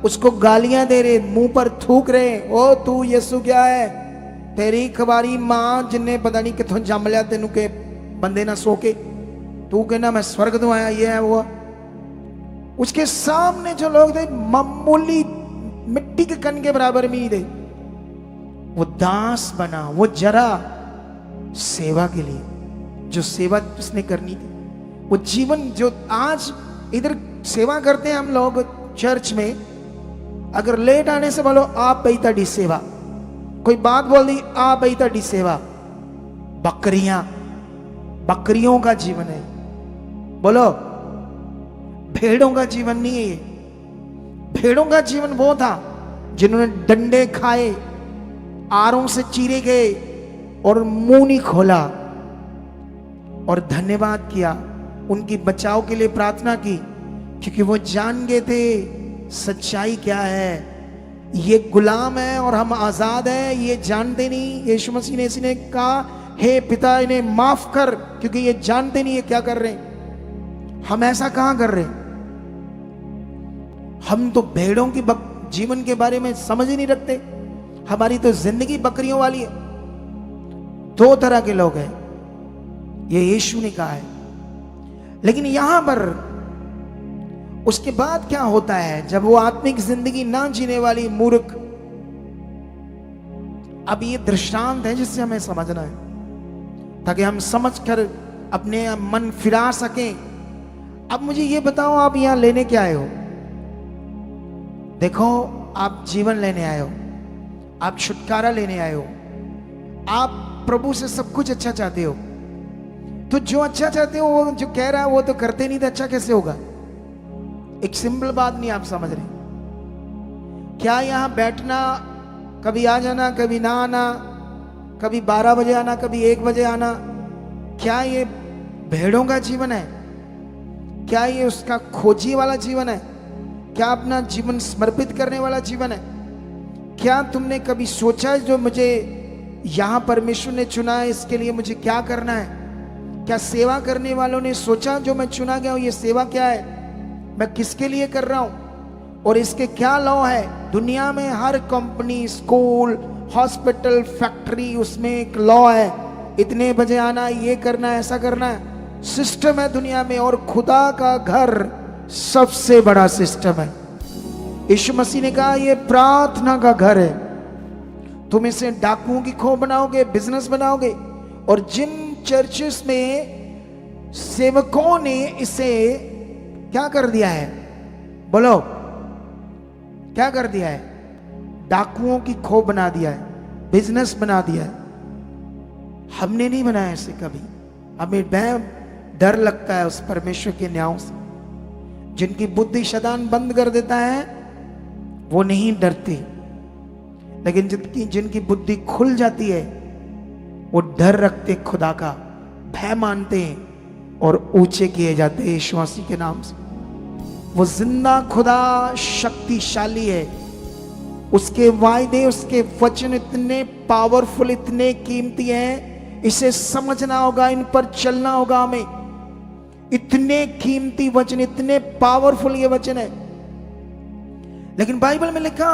S1: उसको गालियां दे रहे, मुंह पर थूक रहे, ओ तू यीशु क्या है, तेरी खबारी मां जिन्हें पता नहीं कितों जम लिया तेनू के बंदे ना सो के, तू कहना मैं स्वर्ग तो आया, ये है वो। उसके सामने जो लोग थे मामूली मिट्टी के कण के बराबर भी नहीं थे। वो दास बना, वो जरा सेवा के लिए। जो सेवा उसने करनी थी, वो जीवन जो आज इधर सेवा करते हैं हम लोग चर्च में, अगर लेट आने से बोलो आप बैठा डी सेवा, कोई बात बोल दी आप बैठा डी सेवा। बकरियों का जीवन है, बोलो भेड़ों का जीवन नहीं है ये। भेड़ों का जीवन वो था जिन्होंने डंडे खाए, आरों से चीरे गए और मुंह नहीं खोला और धन्यवाद किया, उनकी बचाव के लिए प्रार्थना की, क्योंकि वो जान गए थे सच्चाई क्या है। ये गुलाम है और हम आजाद हैं, ये जानते नहीं। यीशु मसीह ने इसने कहा हे पिता इन्हें माफ कर, क्योंकि ये जानते नहीं ये क्या कर रहे हैं। हम ऐसा कहां कर रहे हैं? हम तो भेड़ों की जीवन के बारे में समझ ही नहीं रखते। हमारी तो जिंदगी बकरियों वाली है। दो तरह के लोग हैं, ये यीशु ने कहा है। लेकिन यहां पर उसके बाद क्या होता है जब वो आत्मिक जिंदगी ना जीने वाली मूर्ख, अब ये दृष्टांत है जिससे हमें समझना है ताकि हम समझकर अपने मन फिरा सकें। अब मुझे ये बताओ, आप यहां लेने क्या आए हो? देखो, आप जीवन लेने आए हो, आप छुटकारा लेने आए हो, आप प्रभु से सब कुछ अच्छा चाहते हो। तो जो अच्छा चाहते हो वो जो कह रहा है वो तो करते नहीं, तो अच्छा कैसे होगा? एक सिंपल बात नहीं आप समझ रहे। क्या यहां बैठना, कभी आ जाना कभी ना आना, कभी 12 बजे आना कभी 1 बजे आना, क्या ये भेड़ों का जीवन है? क्या ये उसका खोजी वाला जीवन है? क्या अपना जीवन समर्पित करने वाला जीवन है? क्या तुमने कभी सोचा जो मुझे यहां परमेश्वर ने चुना है इसके लिए मुझे क्या करना है? क्या सेवा करने वालों ने सोचा जो मैं चुना गया हूं ये सेवा क्या है, मैं किसके लिए कर रहा हूं और इसके क्या लॉ है? दुनिया में हर कंपनी, स्कूल, हॉस्पिटल, फैक्ट्री, उसमें एक लॉ है, इतने बजे आना, ये करना, ऐसा करना है, सिस्टम है दुनिया में। और खुदा का घर सबसे बड़ा सिस्टम है। यीशु मसीह ने कहा ये प्रार्थना का घर है। तुम इसे डाकुओं की खो बनाओगे, बिजनेस बनाओगे। और जिन चर्चेस में सेवकों ने इसे क्या कर दिया है, बोलो क्या कर दिया है? डाकुओं की खो बना दिया है, बिजनेस बना दिया है। हमने नहीं बनाया इसे कभी। हमें डर लगता है उस परमेश्वर के न्याय से। जिनकी बुद्धि शैतान बंद कर देता है वो नहीं डरते, लेकिन जिनकी बुद्धि खुल जाती है वो डर रखते, खुदा का भय मानते हैं और ऊंचे किए जाते हैं यीशु मसीह के नाम से। वो जिंदा खुदा शक्तिशाली है। उसके वायदे, उसके वचन इतने पावरफुल, इतने कीमती हैं, इसे समझना होगा, इन पर चलना होगा हमें। इतने कीमती वचन, इतने पावरफुल ये वचन है। लेकिन बाइबल में लिखा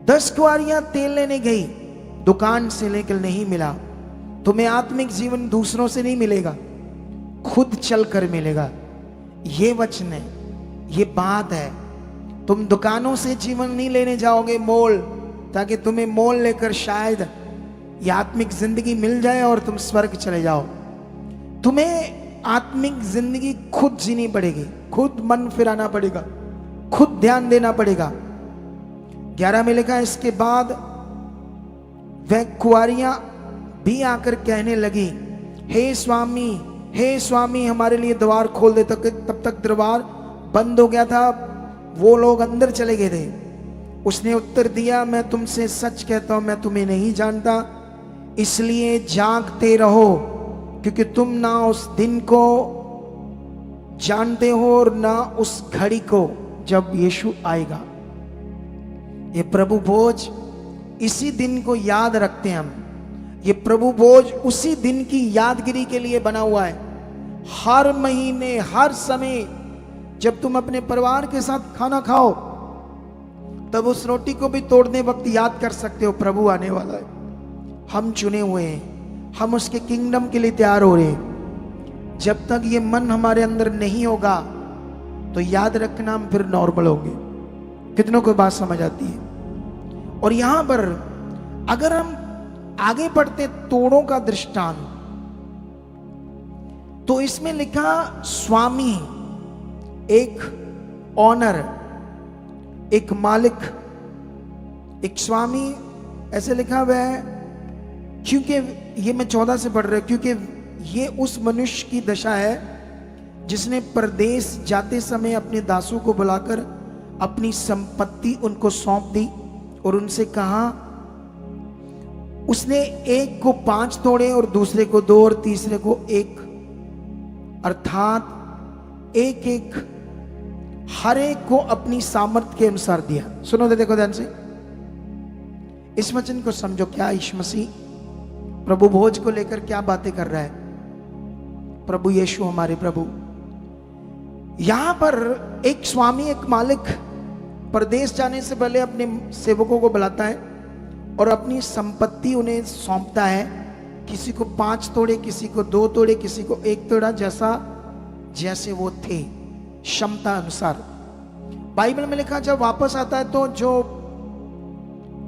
S1: 10 कुंवारियां तेल लेने गई, दुकान से लेकर नहीं मिला। तुम्हें आत्मिक जीवन दूसरों से नहीं मिलेगा, खुद चलकर मिलेगा। ये वचन है, ये बात है। तुम दुकानों से जीवन नहीं लेने जाओगे मोल, ताकि तुम्हें मोल लेकर शायद ये आत्मिक जिंदगी मिल जाए और तुम स्वर्ग चले जाओ। तुम्हें आत्मिक जिंदगी खुद जीनी पड़ेगी, खुद मन फिराना पड़ेगा, खुद ध्यान देना पड़ेगा। 11 में लिखा, इसके बाद वह कुंवारियां भी आकर कहने लगी, हे स्वामी हमारे लिए द्वार खोल दे। तब तक द्वार बंद हो गया था, वो लोग अंदर चले गए थे। उसने उत्तर दिया, मैं तुमसे सच कहता हूं, मैं तुम्हें नहीं जानता, इसलिए जागते रहो, क्योंकि तुम ना उस दिन को जानते हो और ना उस घड़ी को जब यीशु आएगा। ये प्रभु भोज इसी दिन को याद रखते हैं हम। ये प्रभु भोज उसी दिन की यादगिरी के लिए बना हुआ है। हर महीने, हर समय जब तुम अपने परिवार के साथ खाना खाओ, तब उस रोटी को भी तोड़ने वक्त याद कर सकते हो प्रभु आने वाला है। हम चुने हुए हैं, हम उसके किंगडम के लिए तैयार हो रहे हैं। जब तक ये मन हमारे अंदर नहीं होगा तो याद रखना हम फिर नॉर्मल होंगे। कितनों को बात समझ आती है? और यहां पर अगर हम आगे बढ़ते, तोड़ों का दृष्टांत, तो इसमें लिखा स्वामी, एक ऑनर, एक मालिक, एक स्वामी ऐसे लिखा हुआ है। क्योंकि ये मैं 14 से पढ़ रहा हूं, क्योंकि ये उस मनुष्य की दशा है जिसने परदेश जाते समय अपने दासों को बुलाकर अपनी संपत्ति उनको सौंप दी और उनसे कहा, उसने एक को 5 तोड़े और दूसरे को 2 और तीसरे को 1, अर्थात एक एक हर एक को अपनी सामर्थ्य के अनुसार दिया। सुनो तो देखो ध्यान से, इस वचन को समझो। क्या यीशु मसीह प्रभु भोज को लेकर क्या बातें कर रहा है? प्रभु यीशु हमारे प्रभु यहां पर एक स्वामी, एक मालिक परदेश जाने से पहले अपने सेवकों को बुलाता है और अपनी संपत्ति उन्हें सौंपता है। किसी को 5 तोड़े, किसी को 2 तोड़े, किसी को 1 तोड़ा, जैसे वो थे क्षमता अनुसार। बाइबल में लिखा जब वापस आता है तो जो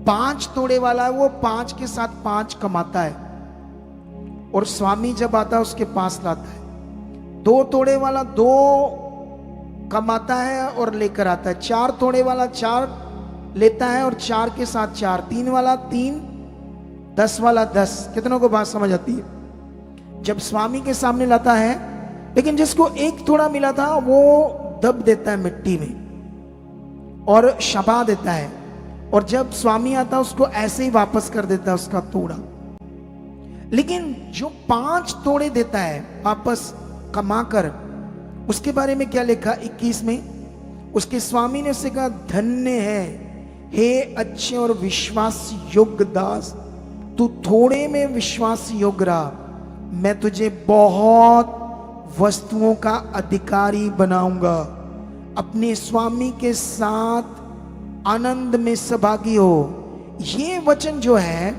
S1: 5 तोड़े वाला है वो 5 के साथ 5 कमाता है, और स्वामी जब आता है उसके पास लाता है। 2 तोड़े वाला 2 कमाता है और लेकर आता है। 4 तोड़े वाला 4 लेता है और 4 के साथ 4, 3 वाला 3, 10 वाला 10। कितनों को बात समझ आती है? जब स्वामी के सामने लाता है, लेकिन जिसको 1 तोड़ा मिला था वो दब देता है मिट्टी में और छपा देता है, और जब स्वामी आता है उसको ऐसे ही वापस कर देता है उसका तोड़ा। लेकिन जो 5 तोड़े देता है वापस कमाकर, उसके बारे में क्या लिखा 21 में? उसके स्वामी ने उससे कहा, धन्य है हे अच्छे और विश्वास योग्य दास, तू थोड़े में विश्वास योग्य रहा, मैं तुझे बहुत वस्तुओं का अधिकारी बनाऊंगा। अपने स्वामी के साथ आनंद में सहभागी हो। ये वचन जो है,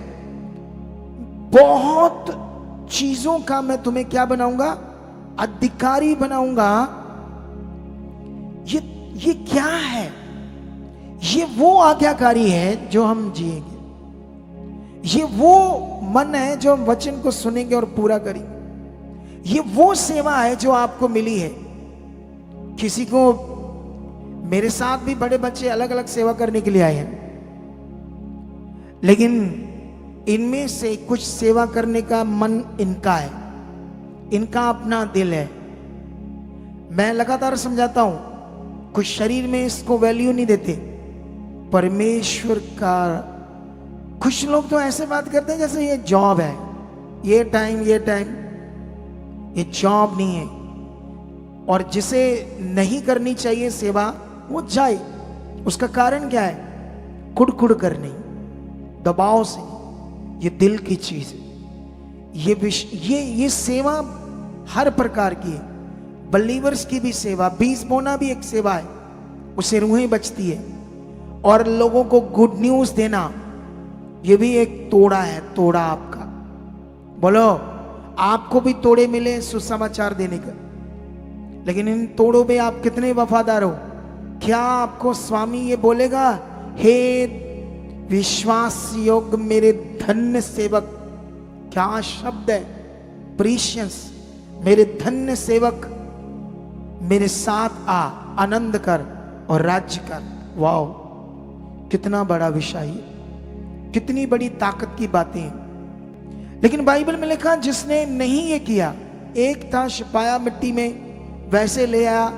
S1: बहुत चीजों का मैं तुम्हें क्या बनाऊंगा? अधिकारी बनाऊंगा। ये क्या है? ये वो आज्ञाकारी है जो हम जिएंगे। ये वो मन है जो हम वचन को सुनेंगे और पूरा करेंगे। ये वो सेवा है जो आपको मिली है। किसी को, मेरे साथ भी बड़े बच्चे अलग अलग सेवा करने के लिए आए हैं, लेकिन इनमें से कुछ सेवा करने का मन इनका है, इनका अपना दिल है। मैं लगातार समझाता हूं, कुछ शरीर में इसको वैल्यू नहीं देते, परमेश्वर का। कुछ लोग तो ऐसे बात करते हैं जैसे ये जॉब है, ये टाइम, ये जॉब नहीं है। और जिसे नहीं करनी चाहिए सेवा वो जाए। उसका कारण क्या है? कुड़ करनी, दबाव से। ये दिल की चीज है। ये सेवा हर प्रकार की है। बलीवर्स की भी सेवा, बीज बोना भी एक सेवा है, उससे रूहें बचती है। और लोगों को गुड न्यूज देना, ये भी एक तोड़ा है। तोड़ा आपका, बोलो आपको भी तोड़े मिले सुसमाचार देने का, लेकिन इन तोड़ों में आप कितने वफादार हो? क्या आपको स्वामी ये बोलेगा, हे विश्वास योग्य मेरे धन्य सेवक? क्या शब्द है, प्रीशियस, मेरे धन्य सेवक, मेरे साथ आ, आनंद कर और राज्य कर। वाओ, कितना बड़ा विषय है, कितनी बड़ी ताकत की बातें हैं। लेकिन बाइबल में लिखा जिसने नहीं ये किया, एक था छिपाया मिट्टी में, वैसे ले आया,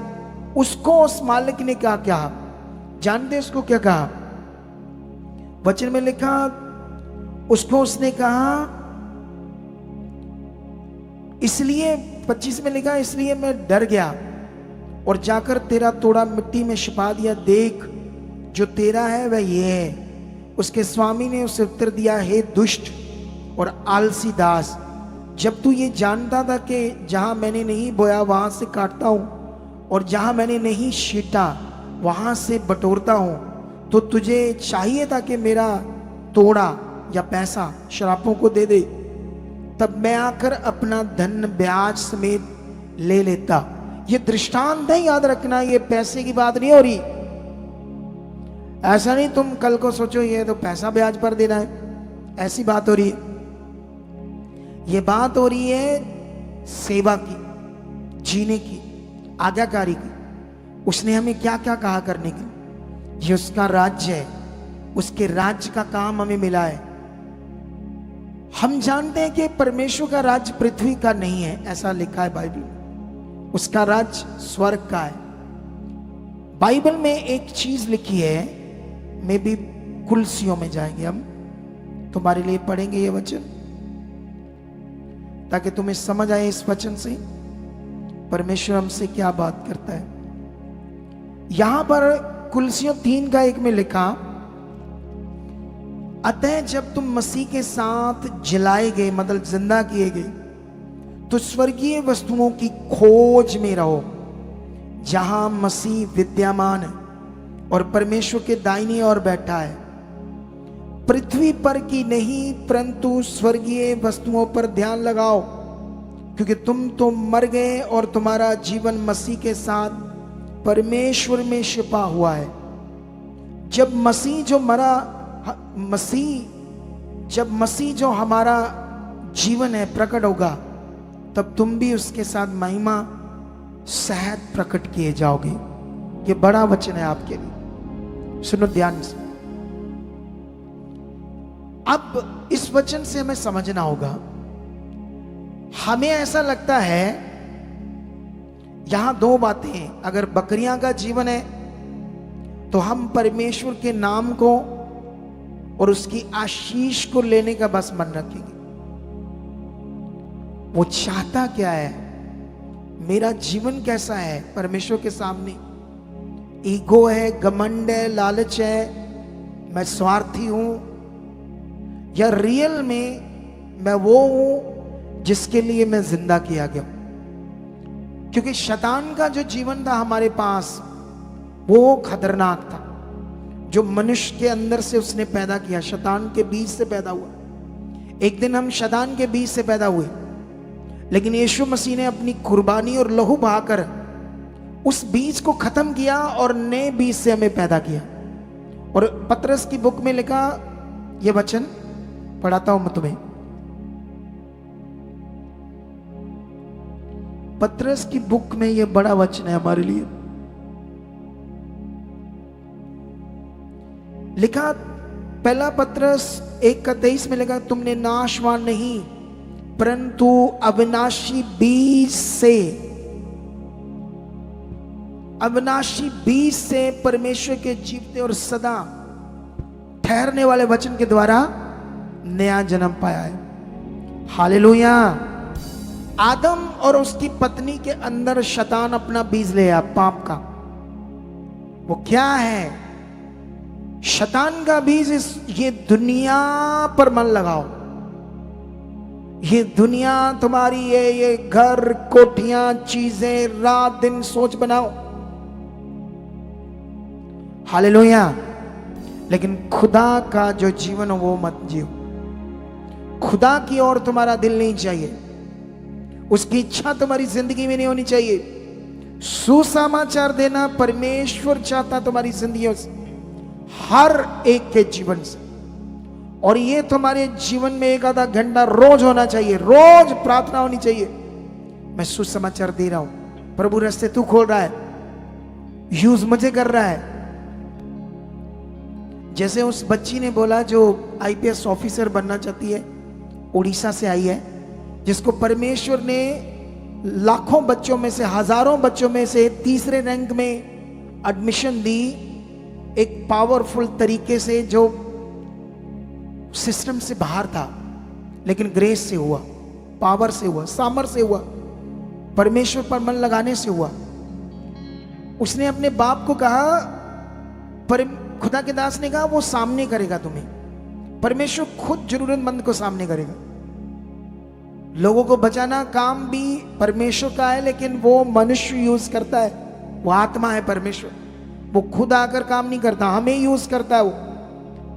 S1: उसको उस मालिक ने क्या कहा? जानते उसको क्या कहा? वचन में लिखा, उसको उसने कहा, इसलिए 25 में लिखा, इसलिए मैं डर गया और जाकर तेरा तोड़ा मिट्टी में छिपा दिया। देख, जो तेरा है वह ये है। उसके स्वामी ने उसे उत्तर दिया, हे दुष्ट और आलसी दास, जब तू ये जानता था कि जहां मैंने नहीं बोया वहां से काटता हूं और जहां मैंने नहीं छीटा वहां से बटोरता हूं, तो तुझे चाहिए था कि मेरा तोड़ा या पैसा शरापों को दे दे, तब मैं आकर अपना धन ब्याज समेत ले लेता। ये दृष्टांत है, याद रखना, ये पैसे की बात नहीं हो रही। ऐसा नहीं तुम कल को सोचो ये तो पैसा ब्याज पर देना है, ऐसी बात हो रही है। ये बात हो रही है सेवा की। जीने की, आज्ञाकारी की। उसने हमें क्या क्या कहा करने की। ये उसका राज्य है, उसके राज्य का काम हमें मिला है। हम जानते हैं कि परमेश्वर का राज्य पृथ्वी का नहीं है, ऐसा लिखा है बाइबल में। उसका राज्य स्वर्ग का है। बाइबल में एक चीज लिखी है, मैं भी कुलसियों में जाएंगे हम, तुम्हारे लिए पढ़ेंगे ये वचन, ताकि तुम्हें समझ आए इस वचन से परमेश्वर हमसे क्या बात करता है। यहां पर कुलसियों 3:1 में लिखा, अतः जब तुम मसीह के साथ जलाए गए, मतलब जिंदा किए गए, तो स्वर्गीय वस्तुओं की खोज में रहो, जहां मसीह विद्यमान है और परमेश्वर के दाहिनी ओर बैठा है। पृथ्वी पर की नहीं परंतु स्वर्गीय वस्तुओं पर ध्यान लगाओ, क्योंकि तुम तो मर गए और तुम्हारा जीवन मसीह के साथ परमेश्वर में छिपा हुआ है। जब मसीह जो हमारा जीवन है प्रकट होगा, तब तुम भी उसके साथ महिमा सहित प्रकट किए जाओगे। ये बड़ा वचन है आपके लिए, सुनो ध्यान से। अब इस वचन से हमें समझना होगा, हमें ऐसा लगता है यहां दो बातें हैं। अगर बकरियां का जीवन है तो हम परमेश्वर के नाम को और उसकी आशीष को लेने का बस मन रखेंगे। वो चाहता क्या है, मेरा जीवन कैसा है परमेश्वर के सामने। ईगो है, घमंड है, लालच है, मैं स्वार्थी हूं, या रियल में मैं वो हूं जिसके लिए मैं जिंदा किया गया। क्योंकि शैतान का जो जीवन था हमारे पास, वो खतरनाक था, जो मनुष्य के अंदर से उसने पैदा किया, शैतान के बीज से पैदा हुआ। एक दिन हम शैतान के बीज से पैदा हुए, लेकिन यीशु मसीह ने अपनी कुर्बानी और लहू बहाकर उस बीज को खत्म किया और नए बीज से हमें पैदा किया। और पतरस की बुक में लिखा, यह वचन पढ़ाता हूं मैं तुम्हें। पतरस की बुक में यह बड़ा वचन है हमारे लिए लिखा। पहला पतरस 1:23 में लिखा, तुमने नाशवान नहीं परंतु अविनाशी बीज से परमेश्वर के जीवते और सदा ठहरने वाले वचन के द्वारा नया जन्म पाया है। हालेलुया। आदम और उसकी पत्नी के अंदर शैतान अपना बीज ले आया, पाप का। वो क्या है? शैतान का बीज ये दुनिया पर मन लगाओ। ये दुनिया तुम्हारी है, ये घर, कोठियां, चीजें, रात दिन सोच बनाओ। हालेलुया। लेकिन खुदा का जो जीवन हो वो मत जियो। खुदा की ओर तुम्हारा दिल नहीं चाहिए, उसकी इच्छा तुम्हारी जिंदगी में नहीं होनी चाहिए। सुसमाचार देना परमेश्वर चाहता तुम्हारी जिंदगी से, हर एक के जीवन से। और ये तुम्हारे जीवन में 1 आधा घंटा रोज होना चाहिए, रोज प्रार्थना होनी चाहिए। मैं सुसमाचार दे रहा हूं, प्रभु रास्ते तू खोल रहा है, यूज मुझे कर रहा है। जैसे उस बच्ची ने बोला जो आईपीएस ऑफिसर बनना चाहती है, उड़ीसा से आई है, जिसको परमेश्वर ने लाखों बच्चों में से, हजारों बच्चों में से तीसरे रैंक में एडमिशन दी, एक पावरफुल तरीके से, जो सिस्टम से बाहर था, लेकिन ग्रेस से हुआ, पावर से हुआ, सामर्थ से हुआ, परमेश्वर पर मन लगाने से हुआ। उसने अपने बाप को कहा, पर खुदा के दास ने कहा वो सामने करेगा तुम्हें, परमेश्वर खुद जरूरतमंद को सामने करेगा। लोगों को बचाना काम भी परमेश्वर का है, लेकिन वो मनुष्य यूज करता है, वो आत्मा है परमेश्वर, वो खुद आकर काम नहीं करता, हमें यूज करता है वो।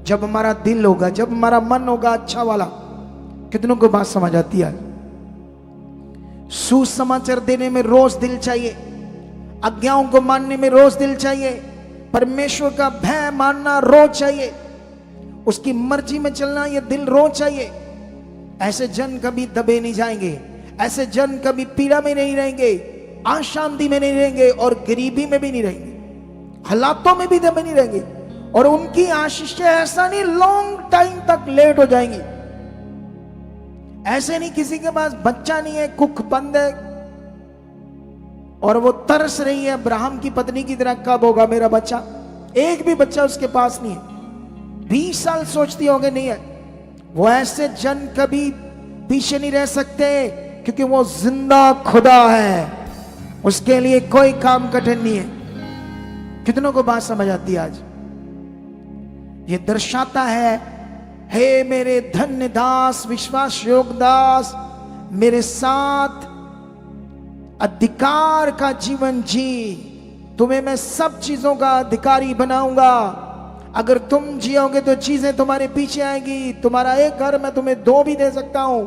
S1: जब हमारा दिल होगा, जब हमारा मन होगा अच्छा वाला। कितनों को बात समझ आती है? सुसमाचार देने में रोज दिल चाहिए, आज्ञाओं को मानने में रोज दिल चाहिए, परमेश्वर का भय मानना रोज चाहिए, उसकी मर्जी में चलना ये दिल रोज चाहिए। ऐसे जन कभी दबे नहीं जाएंगे, ऐसे जन कभी पीड़ा में नहीं रहेंगे। अशांति में नहीं रहेंगे और गरीबी में भी नहीं रहेंगे, हालातों में भी नहीं रहेंगे। और उनकी आशीषें ऐसा नहीं लॉन्ग टाइम तक लेट हो जाएंगी। ऐसे नहीं किसी के पास बच्चा नहीं है, कुख बंद है और वो तरस रही है अब्राहम की पत्नी की तरह, कब होगा मेरा बच्चा। एक भी बच्चा उसके पास नहीं है, 20 साल सोचती होंगे नहीं है। वो ऐसे जन कभी पीछे नहीं रह सकते क्योंकि वो जिंदा खुदा है, उसके लिए कोई काम कठिन नहीं है। कितनों को बात समझ आती है आज? ये दर्शाता है, हे मेरे धन्य दास, विश्वास योग दास, मेरे साथ अधिकार का जीवन जी, तुम्हें मैं सब चीजों का अधिकारी बनाऊंगा। अगर तुम जियोगे तो चीजें तुम्हारे पीछे आएगी। तुम्हारा एक घर मैं तुम्हें 2 भी दे सकता हूं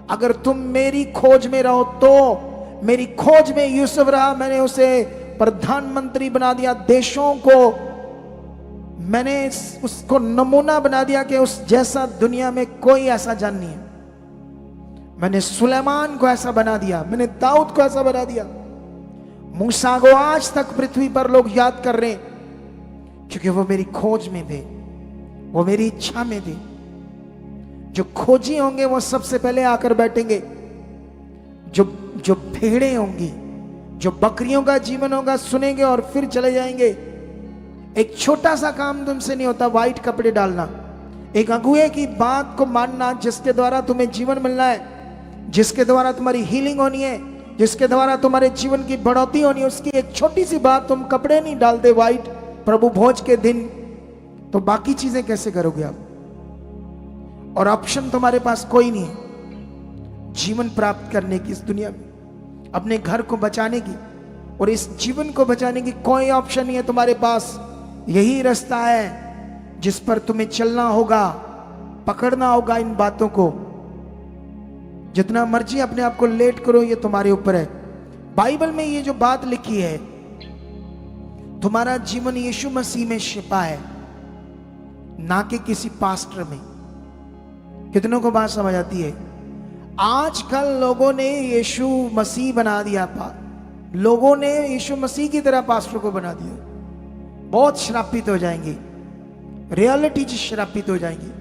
S1: अगर तुम मेरी खोज में रहो तो। मेरी खोज में यूसुफ रहा, मैंने उसे प्रधानमंत्री बना दिया, देशों को मैंने उसको नमूना बना दिया कि उस जैसा दुनिया में कोई ऐसा जन नहीं है। मैंने सुलेमान को ऐसा बना दिया, मैंने दाऊद को ऐसा बना दिया। मूसा को आज तक पृथ्वी पर लोग याद कर रहे हैं क्योंकि वो मेरी खोज में थे, वो मेरी इच्छा में थे। जो खोजी होंगे वो सबसे पहले आकर बैठेंगे। जो भेड़ें होंगी, जो बकरियों का जीवन होगा, सुनेंगे और फिर चले जाएंगे। एक छोटा सा काम तुमसे नहीं होता, व्हाइट कपड़े डालना, एक अगुए की बात को मानना जिसके द्वारा तुम्हें जीवन मिलना है, जिसके द्वारा तुम्हारी हीलिंग होनी है, जिसके द्वारा तुम्हारे जीवन की बढ़ोतरी होनी है। उसकी एक छोटी सी बात, तुम कपड़े नहीं डालते व्हाइट प्रभु भोज के दिन, तो बाकी चीजें कैसे करोगे आप? और ऑप्शन तुम्हारे पास कोई नहीं है जीवन प्राप्त करने की इस दुनिया में, अपने घर को बचाने की और इस जीवन को बचाने की कोई ऑप्शन नहीं है तुम्हारे पास। यही रास्ता है जिस पर तुम्हें चलना होगा, पकड़ना होगा इन बातों को। जितना मर्जी अपने आप को लेट करो, ये तुम्हारे ऊपर है। बाइबल में ये जो बात लिखी है, तुम्हारा जीवन यीशु मसीह में छिपा है, ना कि किसी पास्टर में। कितनों को बात समझ आती है? आजकल लोगों ने यीशु मसीह बना दिया, लोगों ने यीशु मसीह की तरह पास्टर को बना दिया। बहुत श्रापित हो जाएंगे, रियलिटी श्रापित हो जाएंगी।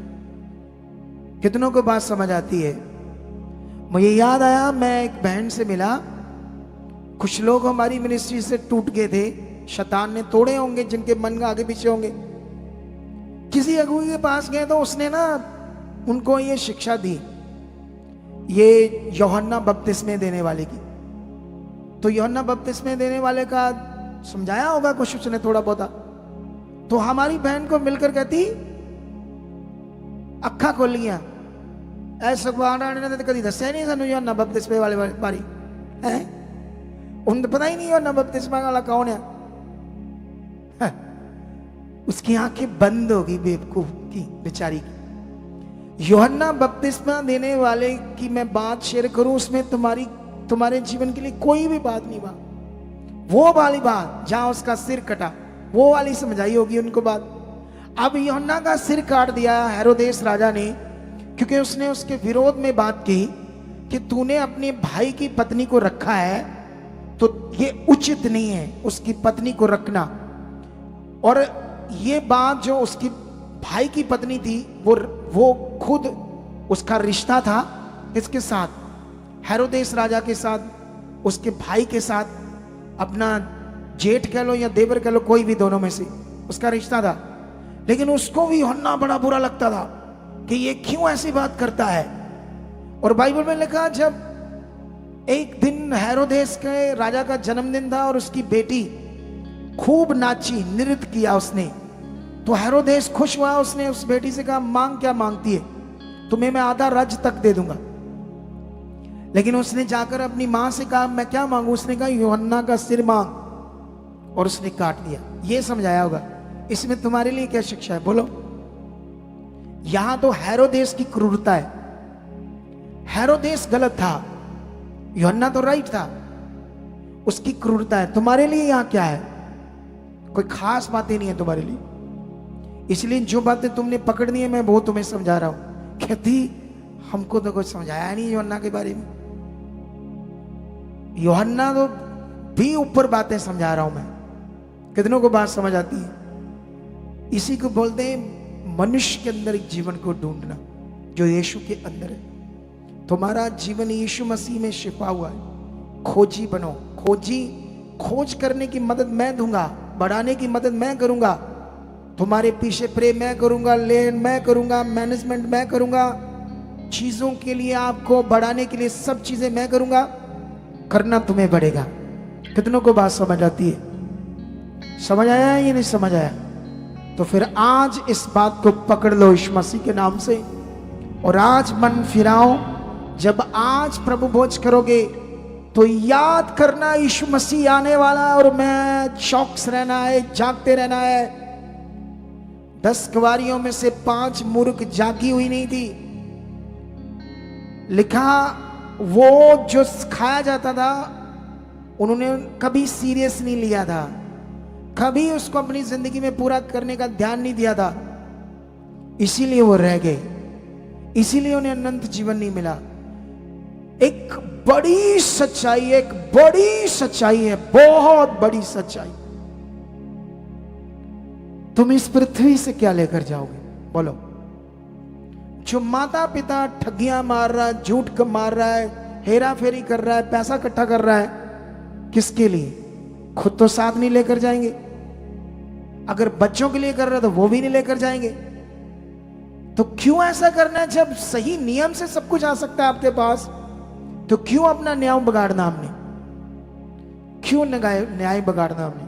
S1: कितनों को बात समझ आती है? मुझे याद आया, मैं एक बहन से मिला, कुछ लोग हमारी मिनिस्ट्री से टूट गए थे, शैतान ने तोड़े होंगे, जिनके मन आगे पीछे होंगे। किसी अगुए के पास गए तो उसने ना उनको ये शिक्षा दी, ये यूहन्ना बपतिस्मे देने वाले की। तो यूहन्ना बपतिस्मे देने वाले का समझाया होगा कुछ उसने थोड़ा बहुता। तो हमारी बहन को मिलकर कहती, अखा खोलियां ऐसा ने तो कभी दसिया नहीं सानू यूहन्ना बपतिस्मे वाले बारी है, उन्हें तो पता ही नहीं यूहन्ना बपतिस्मा वाला कौन है। उसकी आंखें बंद होगी बेवकूफ की, बेचारी की। यूहन्ना बपतिस्मा देने वाले की मैं बात शेयर करूं, उसमें तुम्हारे जीवन के लिए कोई भी बात नहीं बा। वो वाली बात जहां उसका सिर कटा, वो वाली समझाई होगी उनको बात। अब यूहन्ना का सिर काट दिया हेरोदेस राजा ने, क्योंकि उसने उसके विरोध में बात की कि तूने अपने भाई की पत्नी को रखा है तो ये उचित नहीं है उसकी पत्नी को रखना। और ये बात जो उसकी भाई की पत्नी थी, वो खुद उसका रिश्ता था किसके साथ? हेरोदेस राजा के साथ, उसके भाई के साथ, अपना जेठ कह लो या देवर कह लो, कोई भी दोनों में से उसका रिश्ता था। लेकिन उसको भी यूहन्ना बड़ा बुरा लगता था कि ये क्यों ऐसी बात करता है। और बाइबल में लिखा, जब एक दिन हेरोदेस के राजा का जन्मदिन था और उसकी बेटी खूब नाची, नृत्य किया उसने, तो हेरोदेस खुश हुआ। उसने उस बेटी से कहा, मांग क्या मांगती है, तुम्हें मैं आधा राज्य तक दे दूंगा। लेकिन उसने जाकर अपनी मां से कहा, मैं क्या मांगू? उसने कहा, यूहन्ना का सिर मांग, और उसने काट दिया। ये समझाया होगा। इसमें तुम्हारे लिए क्या शिक्षा है बोलो? यहां तो हेरोदेस की क्रूरता है, हेरोदेस गलत था, यूहन्ना तो राइट था, उसकी क्रूरता है। तुम्हारे लिए यहां क्या है? कोई खास बातें नहीं है तुम्हारे लिए। इसलिए जो बातें तुमने पकड़नी है मैं वो तुम्हें समझा रहा हूं। कहती हमको तो कुछ समझाया नहीं यूहन्ना के बारे में। यूहन्ना तो भी ऊपर बातें समझा रहा हूं मैं। कितनों को बात समझ आती है? इसी को बोलते हैं मनुष्य के अंदर एक जीवन को ढूंढना जो यीशु के अंदर है। तुम्हारा जीवन यीशु मसीह में छिपा हुआ है। खोजी बनो, खोज करने की मदद मैं दूंगा, बढ़ाने की मदद मैं करूंगा, तुम्हारे पीछे प्रे मैं करूंगा, लेन मैं करूंगा, मैनेजमेंट मैं करूंगा, चीजों के लिए आपको बढ़ाने के लिए सब चीजें मैं करूंगा। करना तुम्हें पड़ेगा। कितनों को बात समझ आती है? समझ आया या नहीं समझ आया? तो फिर आज इस बात को पकड़ लो यीशु मसीह के नाम से, और आज मन फिराओ। जब आज प्रभु भोज करोगे तो याद करना यीशु मसीह आने वाला है, और मैं चौकस रहना है, जागते रहना है। 10 कुंवारियों में से 5 मूर्ख जागी हुई नहीं थी। लिखा वो जो सिखाया जाता था उन्होंने कभी सीरियस नहीं लिया था, कभी उसको अपनी जिंदगी में पूरा करने का ध्यान नहीं दिया था, इसीलिए वो रह गए, इसीलिए उन्हें अनंत जीवन नहीं मिला। एक बड़ी सच्चाई है, बहुत बड़ी सच्चाई। तुम इस पृथ्वी से क्या लेकर जाओगे? बोलो। जो माता पिता ठगियां मार रहा है, झूठ का मार रहा है, हेरा फेरी कर रहा है, पैसा इकट्ठा कर रहा है, किसके लिए? खुद तो साथ नहीं लेकर जाएंगे। अगर बच्चों के लिए कर रहा है तो वो भी नहीं लेकर जाएंगे। तो क्यों ऐसा करना है? जब सही नियम से सब कुछ आ सकता है आपके पास, तो क्यों अपना न्याय बिगाड़ना हमने? क्यों न्याय बिगाड़ना हमने?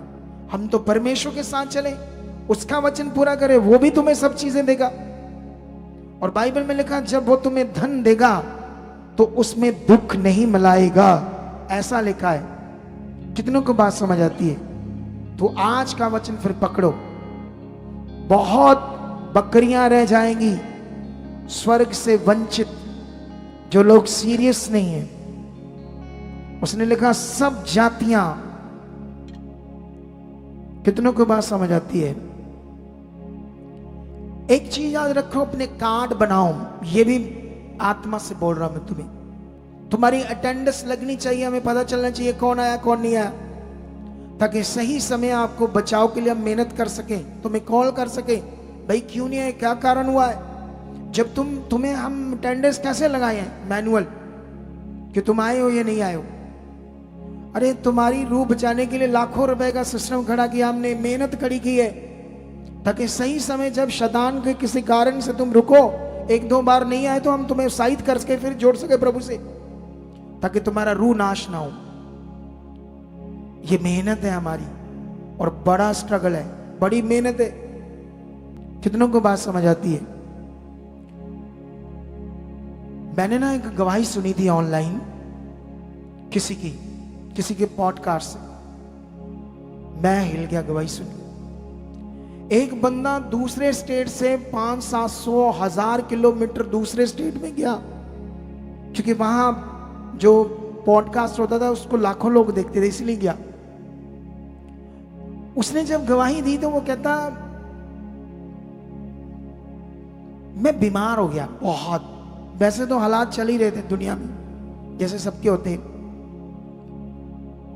S1: हम तो परमेश्वर के साथ चले, उसका वचन पूरा करे, वो भी तुम्हें सब चीजें देगा। और बाइबल में लिखा जब वो तुम्हें धन देगा तो उसमें दुख नहीं मिलाएगा, ऐसा लिखा है। कितनों को बात समझ आती है? तो आज का वचन फिर पकड़ो। बहुत बकरियां रह जाएंगी स्वर्ग से वंचित, जो लोग सीरियस नहीं है। उसने लिखा सब जातियां। कितनों को बात समझ आती है? एक चीज याद रखो, अपने कार्ड बनाओ। ये भी आत्मा से बोल रहा हूं मैं तुम्हें। तुम्हारी अटेंडेंस लगनी चाहिए, हमें पता चलना चाहिए कौन आया कौन नहीं आया, ताकि सही समय आपको बचाव के लिए हम मेहनत कर सके, तुम्हें कॉल कर सके, भाई क्यों नहीं आए, क्या कारण हुआ है। जब तुम्हें हम अटेंडेंस कैसे लगाए हैं? मैनुअल, कि तुम आए हो या नहीं आए हो। अरे तुम्हारी रूह बचाने के लिए लाखों रुपए का सिस्टम खड़ा किया हमने, मेहनत खड़ी की है, ताकि सही समय जब शैतान के किसी कारण से तुम रुको, 1-2 बार नहीं आए तो हम तुम्हें उत्साहित करके फिर जोड़ सके प्रभु से, ताकि तुम्हारा रूह नाश ना हो। ये मेहनत है हमारी, और बड़ा स्ट्रगल है, बड़ी मेहनत है। कितनों को बात समझ आती है? मैंने ना एक गवाही सुनी थी ऑनलाइन, किसी के पॉडकास्ट से। मैं हिल गया गवाही सुन। एक बंदा दूसरे स्टेट से 500-700-1000 किलोमीटर दूसरे स्टेट में गया, क्योंकि वहां जो पॉडकास्ट होता था उसको लाखों लोग देखते थे, इसलिए गया। उसने जब गवाही दी तो वो कहता मैं बीमार हो गया बहुत। वैसे तो हालात चल ही रहे थे दुनिया में जैसे सबके होते हैं।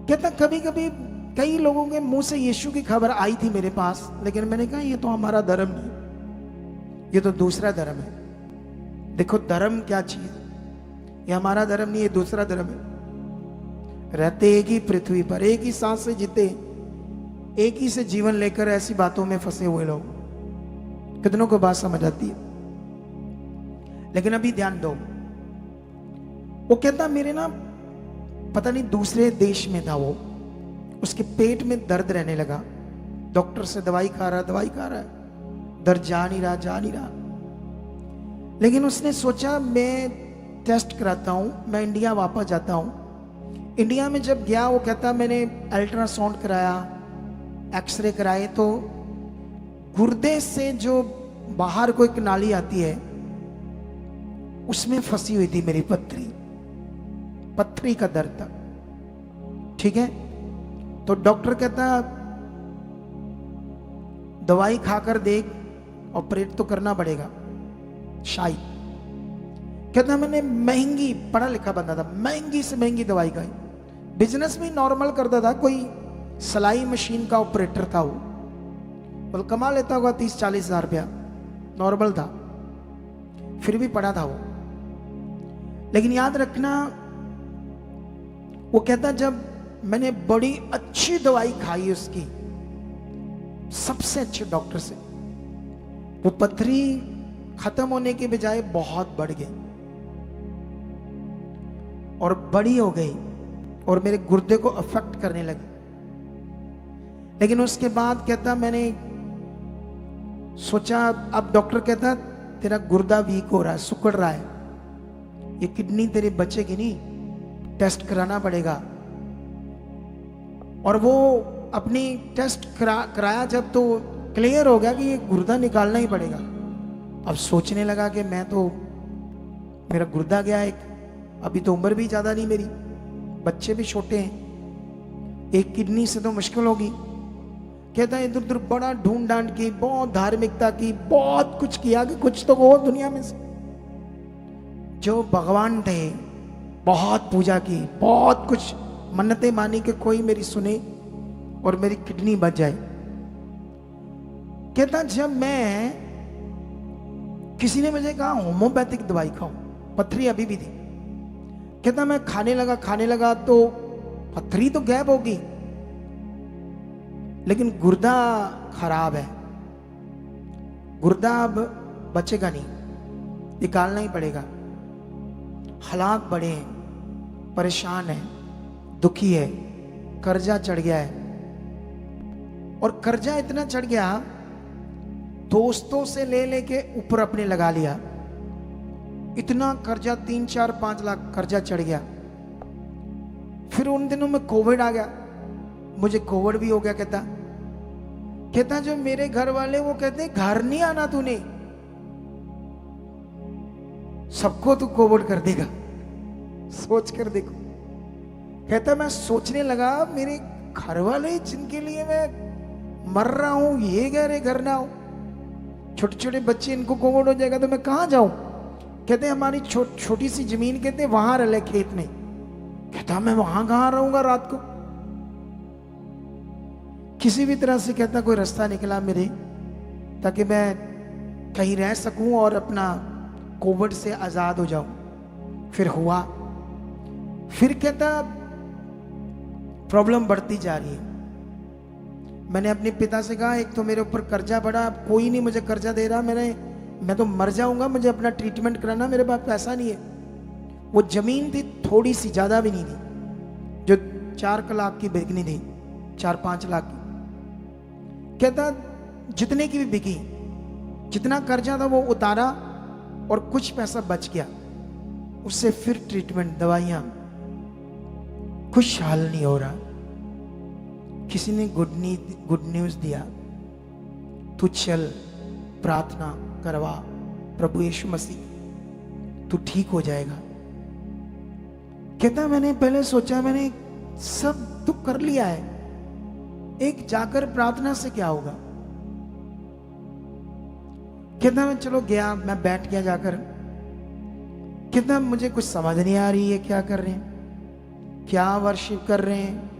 S1: कहता कभी कभी कई लोगों के मुंह से यीशु की खबर आई थी मेरे पास, लेकिन मैंने कहा ये तो हमारा धर्म नहीं, ये तो दूसरा धर्म है। देखो धर्म क्या चीज, ये हमारा धर्म नहीं, ये दूसरा धर्म है। रहते एक ही पृथ्वी पर, एक ही सांस से जीते, एक ही से जीवन लेकर ऐसी बातों में फंसे हुए लोग। कितनों को बात समझ आती है? लेकिन अभी ध्यान दो। वो कहता मेरे ना पता नहीं दूसरे देश में था वो, उसके पेट में दर्द रहने लगा, डॉक्टर से दवाई खा रहा है, दर्द जा नहीं रहा। लेकिन उसने सोचा मैं टेस्ट कराता हूं, मैं इंडिया वापस जाता हूं। इंडिया में जब गया, वो कहता मैंने अल्ट्रासाउंड कराया, एक्सरे कराए, तो गुर्दे से जो बाहर को एक नाली आती है उसमें फंसी हुई थी मेरी पथरी का दर्द था। ठीक है, तो डॉक्टर कहता दवाई खाकर देख, ऑपरेट तो करना पड़ेगा शायद। कहता मैंने महंगी, पढ़ा लिखा बंदा था, महंगी से महंगी दवाई खाई, बिजनेस भी नॉर्मल करता था, कोई सिलाई मशीन का ऑपरेटर था वो, मतलब कमा लेता होगा 30-40 हजार रुपया, नॉर्मल था, फिर भी पढ़ा था वो। लेकिन याद रखना, वो कहता जब मैंने बड़ी अच्छी दवाई खाई उसकी, सबसे अच्छे डॉक्टर से, वो पथरी खत्म होने के बजाय बहुत बढ़ गई और बड़ी हो गई और मेरे गुर्दे को अफेक्ट करने लगी। लेकिन उसके बाद कहता मैंने सोचा, अब डॉक्टर कहता तेरा गुर्दा वीक हो रहा है, सिकुड़ रहा है, ये किडनी तेरे बचेगी नहीं, टेस्ट कराना पड़ेगा। और वो अपनी टेस्ट कराया जब, तो क्लियर हो गया कि ये गुर्दा निकालना ही पड़ेगा। अब सोचने लगा कि मैं तो, मेरा गुर्दा गया एक, अभी तो उम्र भी ज्यादा नहीं मेरी, बच्चे भी छोटे हैं, एक किडनी से तो मुश्किल होगी। कहता है इधर उधर बड़ा ढूंढ डांड की, बहुत धार्मिकता की, बहुत कुछ किया कि कुछ तो हो दुनिया में से। जो भगवान थे बहुत पूजा की, बहुत कुछ मन्नतें मानी कि कोई मेरी सुने और मेरी किडनी बच जाए। कहता जब मैं, किसी ने मुझे कहा होम्योपैथिक दवाई खाओ, पथरी अभी भी थी। कहता मैं खाने लगा तो पथरी तो गायब होगी, लेकिन गुर्दा खराब है, गुर्दा अब बचेगा नहीं, निकालना ही पड़ेगा। हालात बड़े हैं, परेशान है, दुखी है, कर्जा चढ़ गया है। और कर्जा इतना चढ़ गया, दोस्तों से ले लेके ऊपर अपने लगा लिया, इतना कर्जा, 3-4-5 लाख कर्जा चढ़ गया। फिर उन दिनों में कोविड आ गया, मुझे कोविड भी हो गया। कहता जो मेरे घर वाले वो कहते घर नहीं आना तूने, सबको तू कोविड कर देगा, सोच कर देखो। कहता मैं सोचने लगा, मेरे घर वाले जिनके लिए मैं मर रहा हूं, ये कह रहे घर ना हो, छोटे छोटे बच्चे, इनको कोविड हो जाएगा तो मैं कहां जाऊं। कहते हमारी छोटी सी जमीन, कहते वहां रह ले खेत में। कहता मैं वहां कहां रहूंगा रात को। किसी भी तरह से कहता कोई रास्ता निकला मेरे, ताकि मैं कहीं रह सकूं और अपना कोविड से आजाद हो जाऊं। फिर हुआ, फिर कहता प्रॉब्लम बढ़ती जा रही है। मैंने अपने पिता से कहा एक तो मेरे ऊपर कर्जा पड़ा, अब कोई नहीं मुझे कर्जा दे रहा, मैं तो मर जाऊंगा, मुझे अपना ट्रीटमेंट कराना, मेरे पास पैसा नहीं है। वो जमीन थी थोड़ी सी, ज्यादा भी नहीं थी, जो 4 लाख की बिकनी थी, 4-5 लाख की। कहता जितने की भी बिकी, जितना कर्जा था वो उतारा और कुछ पैसा बच गया, उससे फिर ट्रीटमेंट, दवाइयां, कुछ हाल नहीं हो रहा। किसी ने गुड न्यूज दिया, तू चल प्रार्थना करवा प्रभु यीशु मसीह, तू ठीक हो जाएगा। कहता मैंने पहले सोचा, मैंने सब तो कर लिया है, एक जाकर प्रार्थना से क्या होगा। कहता मैं चलो गया, मैं बैठ गया जाकर। कहता मुझे कुछ समझ नहीं आ रही है, क्या कर रहे हैं, क्या वर्शिप कर रहे हैं,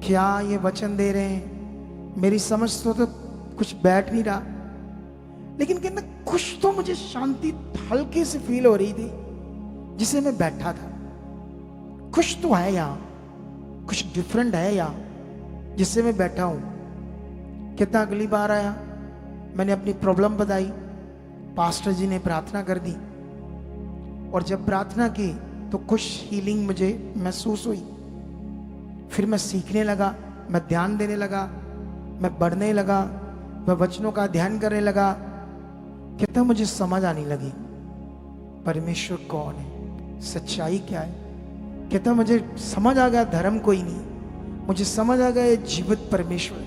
S1: क्या ये वचन दे रहे हैं, मेरी समझ तो कुछ बैठ नहीं रहा। लेकिन कहता कुछ तो मुझे शांति हल्की से फील हो रही थी, जिसे मैं बैठा था। कुछ तो है यहाँ, कुछ डिफरेंट है यहाँ, जिससे मैं बैठा हूं। कहता अगली बार आया, मैंने अपनी प्रॉब्लम बताई, पास्टर जी ने प्रार्थना कर दी, और जब प्रार्थना की तो कुछ हीलिंग मुझे महसूस हुई। फिर मैं सीखने लगा, मैं ध्यान देने लगा, मैं बढ़ने लगा, मैं वचनों का ध्यान करने लगा। कहता मुझे समझ आने लगी परमेश्वर कौन है, सच्चाई क्या है। कहता मुझे समझ आ गया धर्म कोई नहीं, मुझे समझ आ गया ये जीवित परमेश्वर,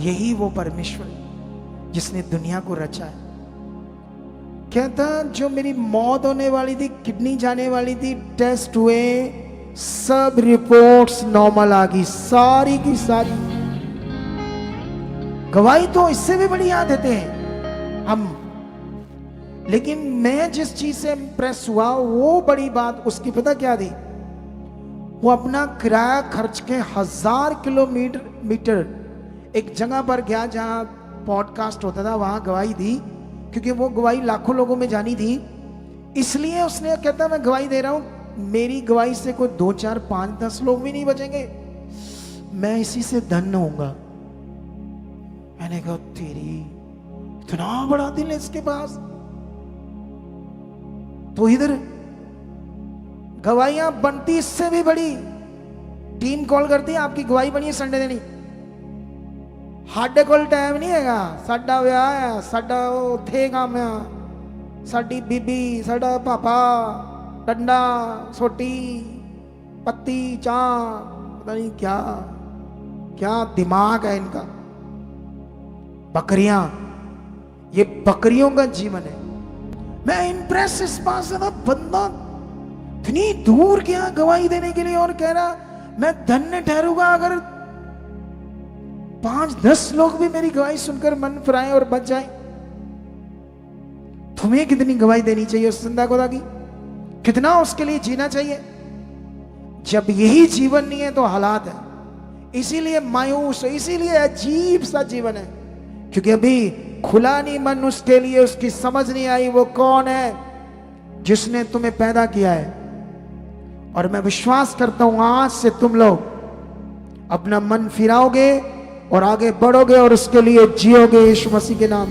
S1: यही वो परमेश्वर जिसने दुनिया को रचा है। कहता जो मेरी मौत होने वाली थी, किडनी जाने वाली थी, टेस्ट हुए, सब रिपोर्ट्स नॉर्मल आ गई, सारी की सारी। गवाही तो इससे भी बड़ी याद देते हैं हम, लेकिन मैं जिस चीज से इम्प्रेस हुआ वो बड़ी बात उसकी पता क्या थी, वो अपना किराया खर्च के 1000 किलोमीटर एक जगह पर गया जहां पॉडकास्ट होता था, वहां गवाही दी, क्योंकि वो गवाही लाखों लोगों में जानी थी। इसलिए उसने कहता मैं गवाही दे रहा हूं, मेरी गवाही से कोई 2, 4, 5, 10 लोग भी नहीं बचेंगे, मैं इसी से धन्य होऊंगा। मैंने कहा तेरी इतना बड़ा दिल है इसके पास। तो इधर गवाहियां बनती इससे भी बड़ी, टीम कॉल करती है आपकी गवाही बनी है संडे देनी, ਸਾਡੇ ਕੋਲ ਟਾਈਮ ਨਹੀਂ ਹੈਗਾ, ਸਾਡਾ ਵਿਆਹ ਹੈ, ਸਾਡਾ ਉੱਥੇ ਕੰਮ ਆ, ਸਾਡੀ ਬੀਬੀ, ਸਾਡਾ ਪਾਪਾ, डंडा, सोटी, पत्ती, चाय, पता नहीं क्या क्या दिमाग है इनका। बकरियां, ये बकरियों का जीवन है। मैं इम्प्रेस इस बात से था, बंदा इतनी दूर गया गवाही देने के लिए और कह रहा मैं धन्य ठहरूंगा अगर 5-10 लोग भी मेरी गवाही सुनकर मन फिराएं और बच जाएं। तुम्हें कितनी गवाही देनी चाहिए उस जिंदा खुदा की, कितना उसके लिए जीना चाहिए। जब यही जीवन नहीं है तो हालात है, इसीलिए मायूस, इसीलिए अजीब सा जीवन है, क्योंकि अभी खुला नहीं मन उसके लिए, उसकी समझ नहीं आई वो कौन है जिसने तुम्हें पैदा किया है। और मैं विश्वास करता हूं आज से तुम लोग अपना मन फिराओगे और आगे बढ़ोगे और उसके लिए जियोगे यीशु मसीह के नाम।